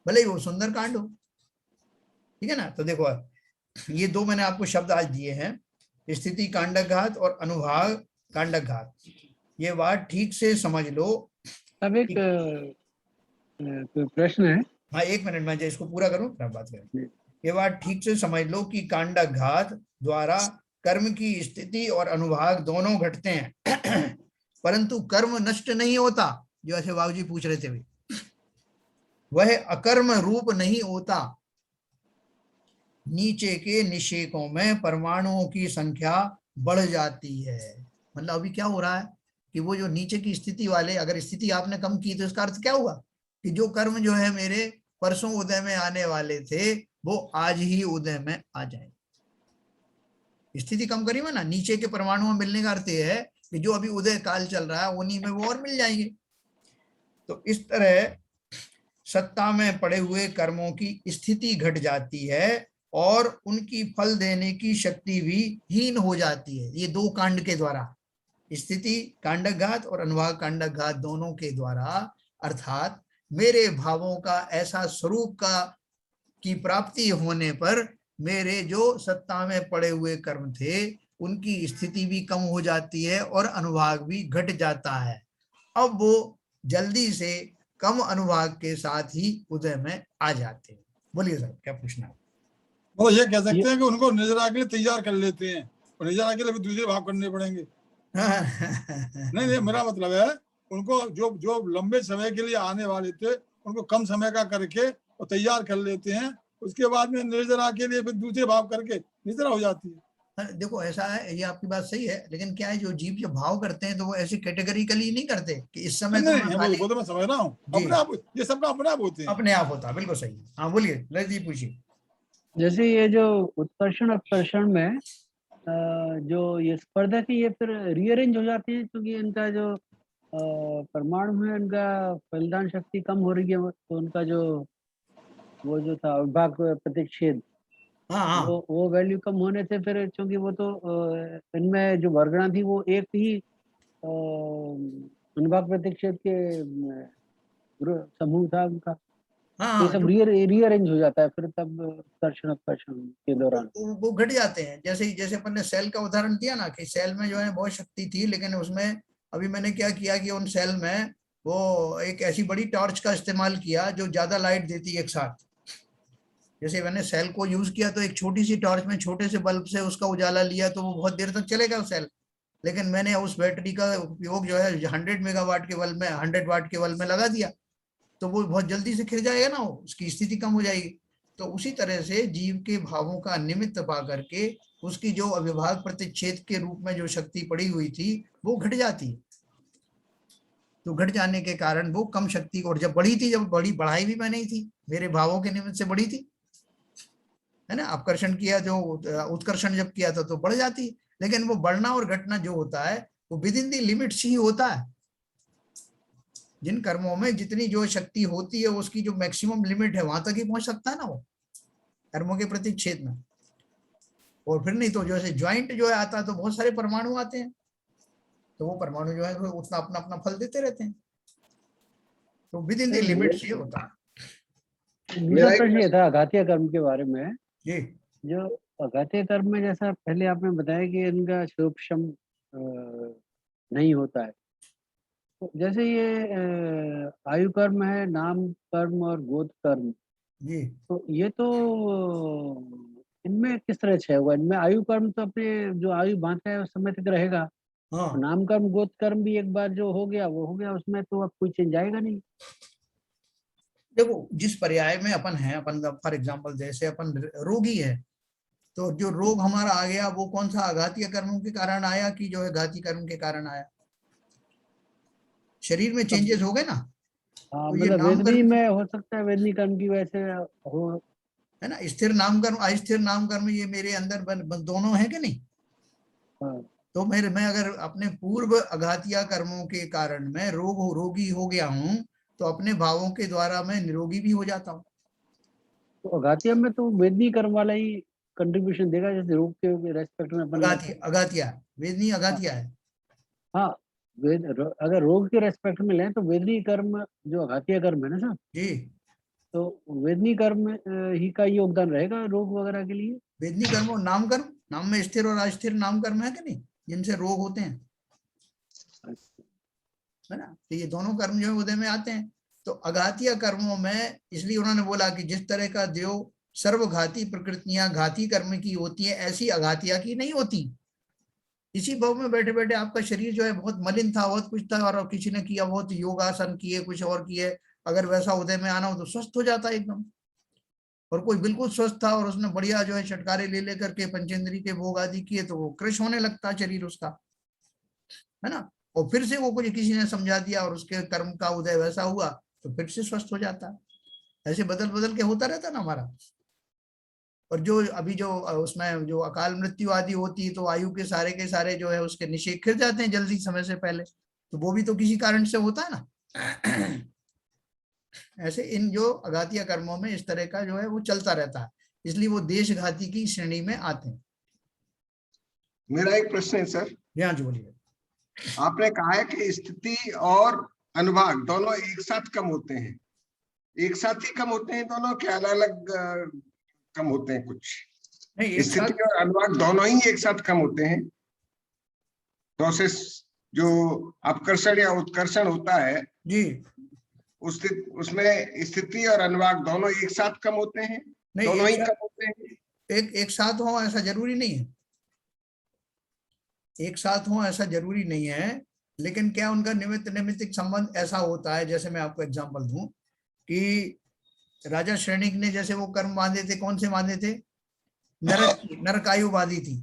Speaker 1: भले ही वो सुंदर कांड हो। ठीक है ना। तो देखो ये दो मैंने आपको शब्द आज दिए हैं, स्थिति कांडक घात और अनुभाग कांडक घात। ये बात ठीक से समझ लो।
Speaker 4: अब एक प्रश्न है।
Speaker 1: हाँ 1 मिनट में इसको पूरा करूं फिर बात करें। ये बात ठीक से समझ लो कि कांडक घात द्वारा कर्म की स्थिति और अनुभाग दोनों घटते हैं परंतु कर्म नष्ट नहीं होता, जो ऐसे बाबू जी पूछ रहे थे, वह अकर्म रूप नहीं होता। नीचे के निषेकों में परमाणुओं की संख्या बढ़ जाती है। मतलब अभी क्या हो रहा है कि वो जो नीचे की स्थिति वाले, अगर स्थिति आपने कम की तो इसका अर्थ क्या हुआ कि जो कर्म जो है मेरे परसों उदय में आने वाले थे वो आज ही उदय में आ जाए। स्थिति कम करी ना, नीचे के परमाणु में मिलने का अर्थ यह है कि जो अभी उदय काल चल रहा है उन्हीं में वो और मिल जाएंगे। तो इस तरह सत्ता में पड़े हुए कर्मों की स्थिति घट जाती है और उनकी फल देने की शक्ति भी हीन हो जाती है। ये दो कांड के द्वारा, स्थिति कांडक घात और अनुभाग कांडक घात दोनों के द्वारा, अर्थात मेरे भावों का ऐसा स्वरूप का की प्राप्ति होने पर मेरे जो सत्ता में पड़े हुए कर्म थे उनकी स्थिति भी कम हो जाती है और अनुभाग भी घट जाता है। अब वो जल्दी से कम अनुभाग के साथ ही उदय में आ जाते हैं। बोलिए साहब क्या पूछना है?
Speaker 2: वो ये कह सकते हैं कि उनको निर्जरा के लिए तैयार कर लेते हैं और निर्जरा के लिए दूसरे भाव करने पड़ेंगे। नहीं, मेरा मतलब है उनको जो लंबे समय के लिए आने वाले थे उनको कम समय का करके और तैयार कर लेते हैं, उसके बाद में निर्जरा के लिए फिर दूसरे भाव करके निर्जरा हो जाती है।
Speaker 1: देखो ऐसा है, ये आपकी बात सही है, लेकिन क्या है जो जीव जब भाव करते हैं तो वो ऐसे कैटेगरिकली नहीं करते कि इस समय
Speaker 2: नहीं,
Speaker 1: तो मैं
Speaker 2: वो तो मैं समझ रहा हूँ,
Speaker 1: जी
Speaker 2: अपने आप, ये सबका अपने आप होते हैं।
Speaker 1: अपने आप होता है, बिल्कुल सही। हाँ बोलिए ललित जी, पूछिए।
Speaker 4: जैसे ये जो उत्कर्षण अपकर्षण में जो ये स्पर्धा की ये फिर रीअरेंज हो जाती है, क्योंकि इनका जो परमाणु है इनका फलदान शक्ति कम हो रही है, तो उनका जो वो जो था विभाग प्रतिच्छेद,
Speaker 1: हाँ
Speaker 4: वो वैल्यू कम होने से फिर, क्योंकि वो तो इनमें जो वर्गणा थी वो एक ही अनुभाग प्रतिच्छेद के समूह था उनका। ये सब रीअरेंज हो जाता है फिर तब कर्षण अपकर्षण के दौरान
Speaker 1: वो घट जाते हैं। जैसे अपन ने सेल का उदाहरण दिया ना कि सेल में जो है बहुत शक्ति थी, लेकिन उसमें अभी मैंने क्या किया कि उन सेल में वो एक ऐसी बड़ी टॉर्च का इस्तेमाल किया जो ज्यादा लाइट देती एक साथ। जैसे मैंने सेल को यूज किया तो एक छोटी सी टॉर्च में छोटे से बल्ब से उसका उजाला लिया तो वो बहुत देर तक चलेगा वो सेल। लेकिन मैंने उस बैटरी का उपयोग जो है 100 मेगावाट के बल्ब में 100 वाट के बल्ब में लगा दिया, तो वो बहुत जल्दी से खिल जाएगा ना, उसकी स्थिति कम हो जाएगी। तो उसी तरह से जीव के भावों का निमित्त पा करके उसकी जो अविभाग प्रतिच्छेद के रूप में जो शक्ति पड़ी हुई थी वो घट जाती है। तो घट जाने के कारण वो कम शक्ति, और जब बढ़ी थी, जब बढ़ाई भी मैंने ही थी, मेरे भावों के निमित्त से बढ़ी थी, है ना। अपकर्षण किया जो उत्कर्षण जब किया था तो बढ़ जाती, लेकिन वो बढ़ना और घटना जो होता है वो विद इन दी लिमिट्स ही होता है। जिन कर्मों में जितनी जो शक्ति होती है उसकी जो मैक्सिमम लिमिट है वहां तक ही पहुंच सकता है ना वो कर्मों के प्रतिच्छेद में। और फिर नहीं तो जैसे ज्वाइंट जो है आता है तो बहुत सारे परमाणु आते हैं, तो वो परमाणु जो है उतना अपना अपना फल देते रहते हैं। तो विद इन दी लिमिट्स ये होता है।
Speaker 4: दूसरा प्रश्न ये था आघातीय कर्म के बारे में।
Speaker 1: जी
Speaker 4: जो आघातीय कर्म में जैसा पहले आपने बताया कि इनका शोभशम नहीं होता है, तो जैसे ये आयु कर्म है, नाम कर्म और गोत्र कर्म,
Speaker 1: जी
Speaker 4: तो ये तो इनमें किस तरह से होगा? इनमें आयु कर्म तो अपने जो आयु बांधता है उस समय तक रहेगा,
Speaker 1: हाँ।
Speaker 4: नाम कर्म गोत्र कर्म भी एक बार जो हो गया वो हो गया, उसमें तो अब कोई चेंज आएगा नहीं।
Speaker 1: देखो जिस पर्याय में अपन है, अपन फॉर एग्जांपल जैसे अपन रोगी है, तो जो रोग हमारा आ गया वो कौन सा आघातीय कर्मों के कारण आया कि जो है घाती कर्म के कारण आया? शरीर में चेंजेस हो गए ना।
Speaker 4: हाँ,
Speaker 1: तो ये
Speaker 4: मतलब
Speaker 1: नाम
Speaker 4: वेदनी
Speaker 1: कर्म
Speaker 4: में हो सकता है, वेदनी कर्म की वजह से हो,
Speaker 1: है ना, स्थिर नाम कर्म अस्थिर नाम कर्म ये मेरे अंदर दोनों है कि नहीं।
Speaker 4: हाँ।
Speaker 1: तो मैं अगर अपने पूर्व अघातिया कर्मों के कारण मैं रोगी हो गया हूं, तो अपने भावों के द्वारा मैं निरोगी भी हो जाता हूँ।
Speaker 4: तो अघातिया में तो वेदनी कर्म वाला ही कंट्रीब्यूशन देगा, जैसे रोग के रेस्पेक्ट में अपन लेते हैं।
Speaker 1: अघातिया वेदनी
Speaker 4: हाँ,
Speaker 1: अघातिया है।
Speaker 4: हाँ, अगर रोग के रेस्पेक्ट में लें तो वेदनी कर्म जो अघातीय कर्म है ना सर,
Speaker 1: जी
Speaker 4: तो वेदनी कर्म ही का योगदान रहेगा रोग वगैरह के लिए।
Speaker 1: वेदनी कर्म और नाम कर्म, नाम में स्थिर और अस्थिर नाम कर्म है कि नहीं, जिनसे रोग होते हैं, है ना। तो ये दोनों कर्म जो है उदय में आते हैं। तो अघातीय कर्मों में इसलिए उन्होंने बोला कि जिस तरह का देव सर्वघाती प्रकृतियां घाती कर्म की होती है, ऐसी अघातिया की नहीं होती। इसी भाव में बैठे बैठे आपका शरीर जो है बहुत मलिन था, बहुत कुछ था, और किसी ने किया बहुत योगासन किए, कुछ और किए, अगर वैसा उदय में आना हो तो स्वस्थ हो जाता है एकदम। और कोई बिल्कुल स्वस्थ था और उसने बढ़िया जो है छटकारे ले लेकर के पंचेंद्री के भोग आदि किए, तो वो क्रश होने लगता है शरीर उसका, है ना। और फिर से वो कुछ किसी ने समझा दिया और उसके कर्म का उदय वैसा हुआ तो फिर से स्वस्थ हो जाता है। ऐसे बदल बदल के होता रहता ना हमारा। और जो अभी जो उसमें जो अकाल मृत्यु आदि होती है तो आयु के सारे जो है उसके निषेध खिल जाते हैं जल्दी समय से पहले, तो वो भी तो किसी कारण से होता है ना। ऐसे इन जो अघातीय कर्मों में इस तरह का जो है वो चलता रहता है, इसलिए वो देशघाती की श्रेणी में आते हैं।
Speaker 5: मेरा एक प्रश्न है सर।
Speaker 1: हाँ जी बोलिए।
Speaker 5: आपने कहा है कि स्थिति और अनुभाग दोनों एक साथ कम होते हैं, एक साथ ही कम होते हैं दोनों, क्या अलग अलग कम होते हैं? कुछ
Speaker 1: नहीं,
Speaker 5: स्थिति और अनुभाग दोनों ही एक साथ कम होते हैं। प्रोसेस जो अपकर्षण या उत्कर्षण होता है
Speaker 1: जी,
Speaker 5: उसमें स्थिति और अनुभाग दोनों एक साथ कम होते हैं,
Speaker 1: नहीं
Speaker 5: दोनों ही कम होते हैं।
Speaker 1: एक साथ हो ऐसा जरूरी नहीं है, एक साथ हो ऐसा जरूरी नहीं है, लेकिन क्या उनका निमित्तिक संबंध ऐसा होता है। जैसे मैं आपको एग्जांपल दूं कि राजा श्रेणिक ने जैसे वो कर्म बांधे थे, कौन से बांधे थे, नरकायु बांधी थी,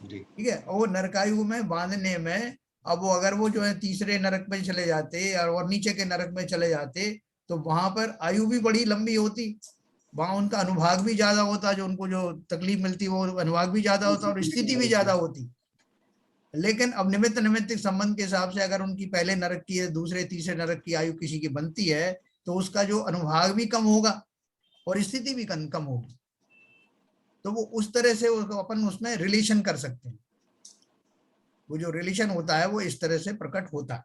Speaker 1: ठीक है। और नरकायु में बांधने में अब वो अगर वो जो है तीसरे नरक में चले जाते और नीचे के नरक में चले जाते तो वहां पर आयु भी बड़ी लंबी होती, वहां उनका अनुभाग भी ज्यादा होता, जो उनको जो तकलीफ मिलती वो अनुभाग भी ज्यादा होता और स्थिति भी ज्यादा होती। लेकिन अब निमित्त निमित्त संबंध के हिसाब से अगर उनकी पहले नरक की दूसरे तीसरे नरक की आयु किसी की बनती है तो उसका जो अनुभाग भी कम होगा और स्थिति भी कम होगी। तो वो उस तरह से अपन उसमें रिलेशन कर सकते हैं। वो जो रिलेशन होता है वो इस तरह से प्रकट होता है।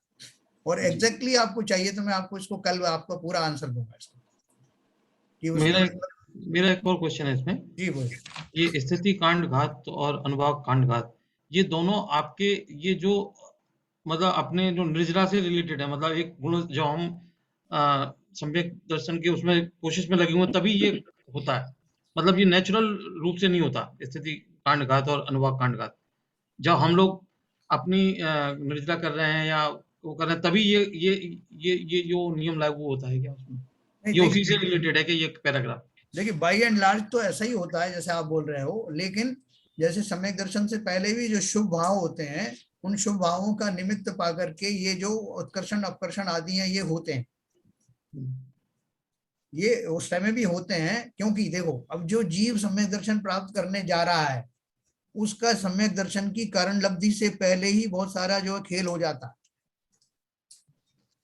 Speaker 1: और एग्जैक्टली आपको चाहिए तो मैं आपको इसको कल आपको पूरा आंसर दूंगा इसका कि
Speaker 6: मेरा एक और क्वेश्चन है इसमें।
Speaker 1: जी बोलिए।
Speaker 6: ये स्थिति कांड घात और अनुभाग कांड घात, ये दोनों आपके ये जो मतलब अपने जो निर्जरा से रिलेटेड है, मतलब एक गुण जो हम सम्यक दर्शन के उसमें कोशिश में लगे हुए तभी ये होता है, मतलब ये नेचुरल रूप से नहीं होता स्थिति कांड घात और अनुभाग कांड घात। जब हम लोग अपनी निर्जरा कर रहे हैं या वो कर रहे हैं तभी ये जो नियम लागू होता है क्या उसमें? ये उसी से रिलेटेड है कि ये पैराग्राफ? देखिए
Speaker 1: बाई एंड लार्ज तो ऐसा ही होता है जैसे आप बोल रहे हो, लेकिन जैसे सम्यक दर्शन से पहले भी जो शुभ भाव होते हैं उन शुभ भावों का निमित्त पा करके ये जो उत्कर्षण अपकर्षण आदि हैं ये होते हैं, ये उस समय भी होते हैं। क्योंकि देखो अब जो जीव सम्यक दर्शन प्राप्त करने जा रहा है उसका सम्यक दर्शन की कारण लब्धि से पहले ही बहुत सारा जो है खेल हो जाता है।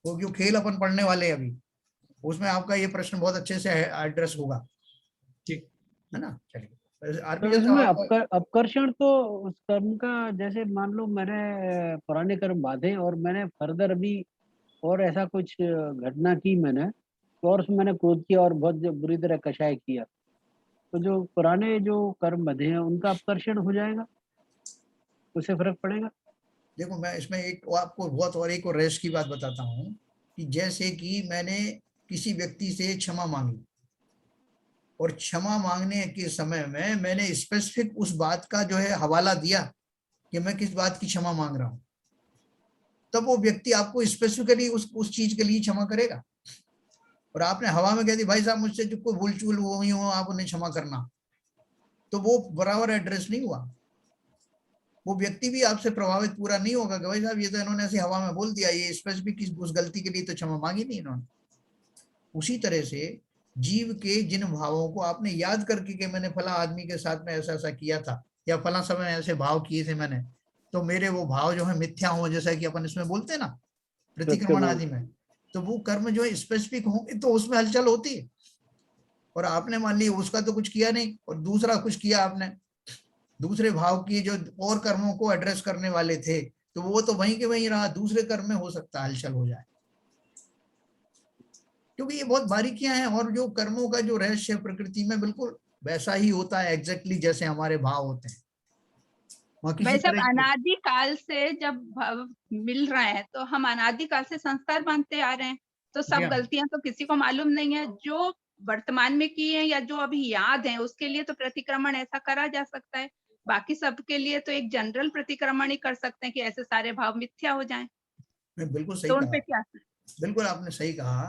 Speaker 1: वो जो खेल अपन पढ़ने वाले अभी उसमें आपका ये प्रश्न बहुत अच्छे से एड्रेस होगा, ठीक है ना। चलिए
Speaker 4: तो इसमें अपकर्षण तो उस कर्म का, जैसे मान लो मैंने पुराने कर्म बांधे और मैंने फर्दर अभी और ऐसा कुछ घटना की मैंने, तो और उसमें मैंने क्रोध किया और बहुत बुरी तरह कषाय किया, तो जो पुराने जो कर्म बंधे हैं उनका अपकर्षण हो जाएगा, उससे फर्क पड़ेगा?
Speaker 1: देखो मैं इसमें एक आपको बहुत और एक और रेश की बात बताता हूँ कि जैसे कि मैंने किसी व्यक्ति से क्षमा मांगी और क्षमा मांगने के समय में मैंने स्पेसिफिक उस बात का जो है हवाला दिया कि मैं किस बात की क्षमा मांग रहा हूं, तब वो व्यक्ति आपको स्पेसिफिकली उस चीज के लिए क्षमा करेगा। और आपने हवा में कह दी भाई साहब मुझसे जो कोई भूल चूल हुई हो आप उन्हें क्षमा करना, तो वो बराबर एड्रेस नहीं हुआ। वो व्यक्ति भी आपसे प्रभावित पूरा नहीं होगा कि भाई साहब ये तो इन्होंने ऐसी हवा में बोल दिया, ये स्पेसिफिक उस गलती के लिए तो क्षमा मांगी नहीं इन्होंने। उसी तरह से जीव के जिन भावों को आपने याद करके कि मैंने फला आदमी के साथ में ऐसा ऐसा किया था या फला समय ऐसे भाव किए थे मैंने, तो मेरे वो भाव जो है मिथ्या हो, जैसा कि अपन इसमें बोलते हैं ना प्रतिक्रमण आदि में, तो वो कर्म जो है स्पेसिफिक होंगे तो उसमें हलचल होती है। और आपने मान ली उसका तो कुछ किया नहीं और दूसरा कुछ किया आपने, दूसरे भाव की जो और कर्मों को एड्रेस करने वाले थे, तो वो तो वहीं के वहीं रहा, दूसरे कर्म में हो सकता है हलचल हो जाए, क्योंकि ये बहुत बारीकियां हैं। और जो कर्मों का जो रहस्य प्रकृति में बिल्कुल वैसा ही होता है एग्जैक्टली जैसे हमारे भाव होते हैं।
Speaker 3: भाई साहब अनादि काल से जब भाव मिल रहा है तो हम अनादि काल से संस्कार बांधते आ रहे हैं, तो सब गलतियां तो किसी को मालूम नहीं है, जो वर्तमान में की है या जो अभी याद है उसके लिए तो प्रतिक्रमण ऐसा करा जा सकता है, बाकी सबके लिए तो एक जनरल प्रतिक्रमण ही कर सकते हैं कि ऐसे सारे भाव मिथ्या हो जाएं।
Speaker 1: बिल्कुल सही
Speaker 3: तो
Speaker 1: कहा, क्या बिल्कुल आपने सही कहा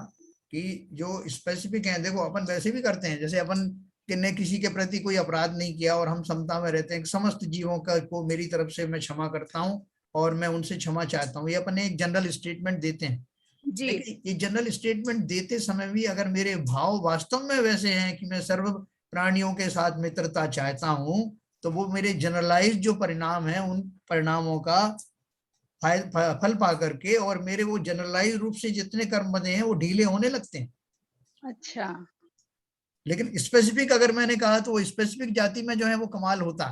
Speaker 1: कि जो स्पेसिफिक है, देखो अपन वैसे भी करते हैं जैसे अपन ने किसी के प्रति कोई अपराध नहीं किया और हम समता में रहते हैं, समस्त जीवों का को मेरी तरफ से मैं क्षमा करता हूँ और मैं उनसे क्षमा चाहता हूँ, ये अपन एक जनरल स्टेटमेंट देते हैं। लेकिन ये जनरल स्टेटमेंट देते समय भी अगर मेरे भाव वास्तव में वैसे हैं कि मैं सर्व प्राणियों के साथ मित्रता चाहता हूँ, तो वो मेरे जनरलाइज जो परिणाम है उन परिणामों का फल पा करके और मेरे वो जनरलाइज रूप से जितने कर्म बने हैं वो ढीले होने लगते हैं।
Speaker 3: अच्छा,
Speaker 1: लेकिन स्पेसिफिक अगर मैंने कहा तो वो स्पेसिफिक जाति में जो है वो कमाल होता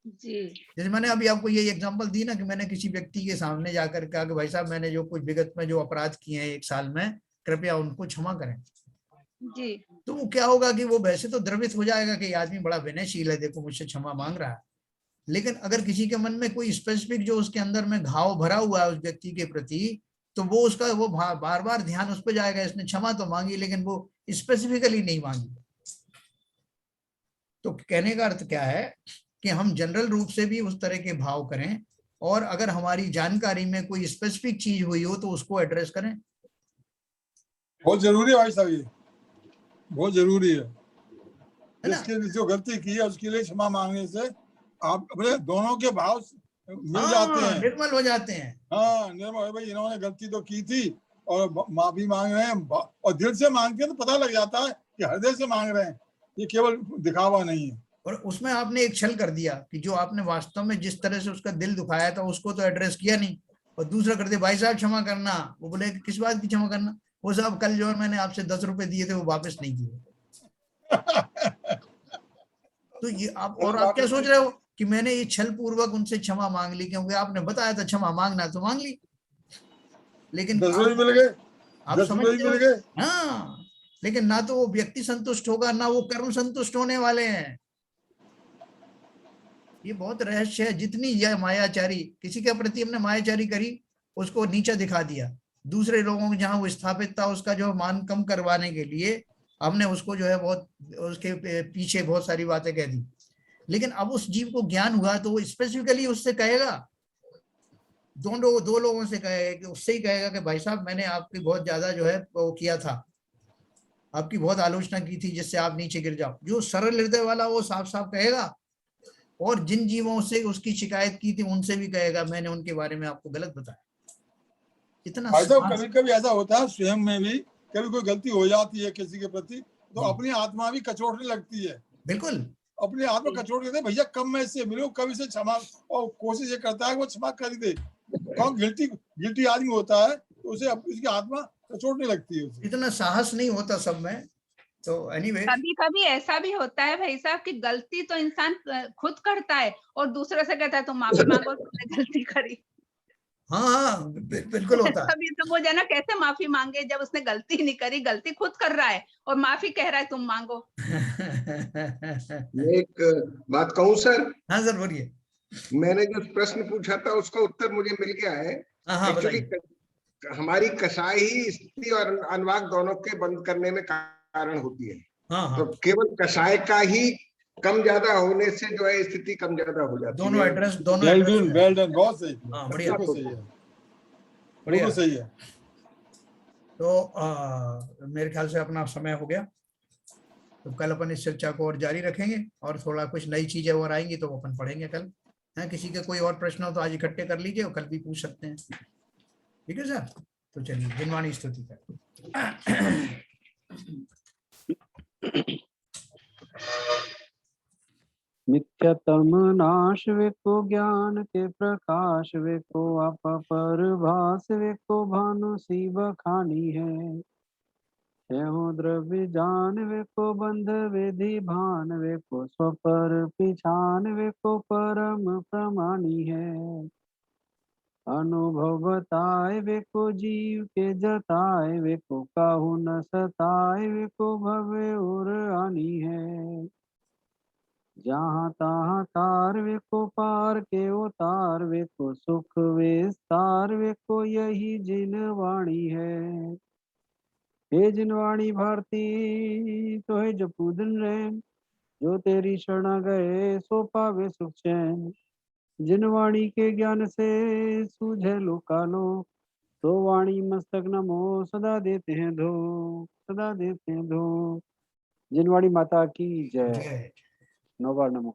Speaker 3: जी।
Speaker 1: जैसे मैंने अभी आपको ये एग्जांपल दी ना कि मैंने किसी व्यक्ति के सामने जाकर कहा कि भाई साहब मैंने जो कुछ विगत में जो अपराध किए हैं 1 साल में, कृपया उनको क्षमा करें
Speaker 3: जी।
Speaker 1: तो वो क्या होगा कि वो वैसे तो द्रवित हो जाएगा कि आदमी बड़ा विनयशील है, देखो मुझसे क्षमा मांग रहा है। लेकिन अगर किसी के मन में कोई स्पेसिफिक जो उसके अंदर में घाव भरा हुआ है उस व्यक्ति के प्रति, तो वो उसका वो बार बार ध्यान उस पर जाएगा, इसने क्षमा तो मांगी लेकिन वो स्पेसिफिकली नहीं मांगी। तो कहने का अर्थ क्या है कि हम जनरल रूप से भी उस तरह के भाव करें और अगर हमारी जानकारी में कोई स्पेसिफिक चीज हुई हो तो उसको एड्रेस करें।
Speaker 2: बहुत जरूरी है भाई साहब, ये बहुत जरूरी है। जिसके जो गलती की है उसके लिए क्षमा मांगने से आप अपने दोनों के भाव मिल जाते हैं,
Speaker 1: निर्मल हो जाते हैं।
Speaker 2: हाँ निर्मल, भाई इन्होंने गलती तो की थी और माफी मांग रहे हैं, और दिल से मांगते हैं तो पता लग जाता है कि हृदय से मांग रहे हैं, ये केवल दिखावा नहीं है।
Speaker 1: और उसमें आपने एक छल कर दिया कि जो आपने वास्तव में जिस तरह से उसका दिल दुखाया था उसको तो एड्रेस किया नहीं, और दूसरा कर दिया, भाई साहब क्षमा करना। वो बोले किस बात की क्षमा करना? वो साहब कल जो है मैंने आपसे 10 रुपए दिए थे वो वापस नहीं किए। तो ये आप, और आप क्या सोच रहे हो कि मैंने ये छल पूर्वक उनसे क्षमा मांग ली क्योंकि आपने बताया था क्षमा मांगना, तो मांग ली। लेकिन
Speaker 2: 10 रुपये मिल गए,
Speaker 1: आप
Speaker 2: 10 रुपये
Speaker 1: समझते
Speaker 2: मिल
Speaker 1: हो,
Speaker 2: गए।
Speaker 1: हाँ, लेकिन ना तो वो व्यक्ति संतुष्ट होगा ना वो कर्म संतुष्ट होने वाले हैं। ये बहुत रहस्य है। जितनी यह मायाचारी, किसी के प्रति हमने मायाचारी करी, उसको नीचा दिखा दिया। दूसरे लोगों को जहां वो स्थापित था उसका जो मान कम करवाने के लिए हमने उसको जो है बहुत उसके पीछे बहुत सारी बातें कह दी। लेकिन अब उस जीव को ज्ञान हुआ तो वो स्पेसिफिकली उससे कहेगा, दो लोगों से कहेगा कि उससे ही कहेगा कि भाई साहब मैंने आपकी बहुत ज्यादा जो है वो किया था, आपकी बहुत आलोचना की थी जिससे आप नीचे गिर जाओ। जो सरल हृदय वाला वो साफ साफ कहेगा, और जिन जीवों से उसकी शिकायत की थी उनसे भी कहेगा मैंने उनके बारे में आपको गलत बताया। इतना
Speaker 2: भाई साहब कभी कभी ऐसा होता है स्वयं में भी, कभी कोई गलती हो जाती है किसी के प्रति तो अपनी आत्मा भी कचोटने लगती है।
Speaker 1: बिल्कुल
Speaker 2: अपने आत्मा कचोट कहते हैं भैया कब मैं इससे मिलूं, कब इसे क्षमा, और कोशिश ये करता है कि वो क्षमा कर दे। कौन गिल्टी आदमी होता है तो उसे उसकी आत्मा कचोटने लगती है उसे।
Speaker 1: इतना साहस नहीं होता सब में। तो एनीवे
Speaker 3: कभी कभी ऐसा भी होता है भाई साहब कि गलती तो इंसान खुद करता है और दूसरे से कहता है तुम माफी मांगो तुमने गलती करी।
Speaker 1: हाँ बिल्कुल होता है।
Speaker 3: तभी तो वो जाना कैसे माफी मांगे जब उसने गलती नहीं करी, गलती खुद कर रहा है और माफी कह रहा है तुम मांगो।
Speaker 5: मैं एक बात कहूं सर?
Speaker 1: हाँ सर बोलिए।
Speaker 5: मैंने जो प्रश्न पूछा था उसका उत्तर मुझे मिल गया है।
Speaker 1: हाँ
Speaker 5: एक्चुअली हमारी कसाई ही स्थिति और अनुवाद दोनों के बंद करने में कारण होती है। तो केवल कसाय का ही कम ज्यादा होने से जो है स्थिति कम ज्यादा हो जाती है।
Speaker 1: दोनों एड्रेस
Speaker 2: वेल डन, बहुत सही।
Speaker 1: हाँ बढ़िया,
Speaker 2: बिल्कुल सही है,
Speaker 1: बढ़िया
Speaker 2: बिल्कुल सही है।
Speaker 1: तो मेरे ख्याल से अपना समय हो गया, तो कल अपन इस चर्चा को और जारी रखेंगे और थोड़ा कुछ नई चीजें और आएंगी तो अपन पढ़ेंगे कल। है किसी के कोई और प्रश्न हो तो आज इकट्ठे कर लीजिए और कल भी पूछ सकते हैं। ठीक है सर, तो चलिए जिनवाणी स्तुति कर।
Speaker 4: मिथ्यातम नाश वेको ज्ञान के प्रकाश वेको आप पर भास वेको भानु सी बखानी है। द्रव्य जान वेको बंध वेधि भान वेको स्वपर पिछान वेको परम प्रमाणी है। अनुभव बताए वेको जीव के जताए वेको काहू न सताए वेको भवे और आनी है। जहाँ तहाँ तार वेको पार के उतार वेको सुख विस्तार वेको यही जिनवाणी है। हे जिनवाणी भारती तो है जपू दिन रैन, जो तेरी शरणा गए सो पावे सुख चैन। जिनवाणी के ज्ञान से सूझे लोकालो, तो वाणी मस्तक नमो सदा देते हैं धो, सदा देते हैं धो। जिनवाणी माता की जय। नौबार नमो।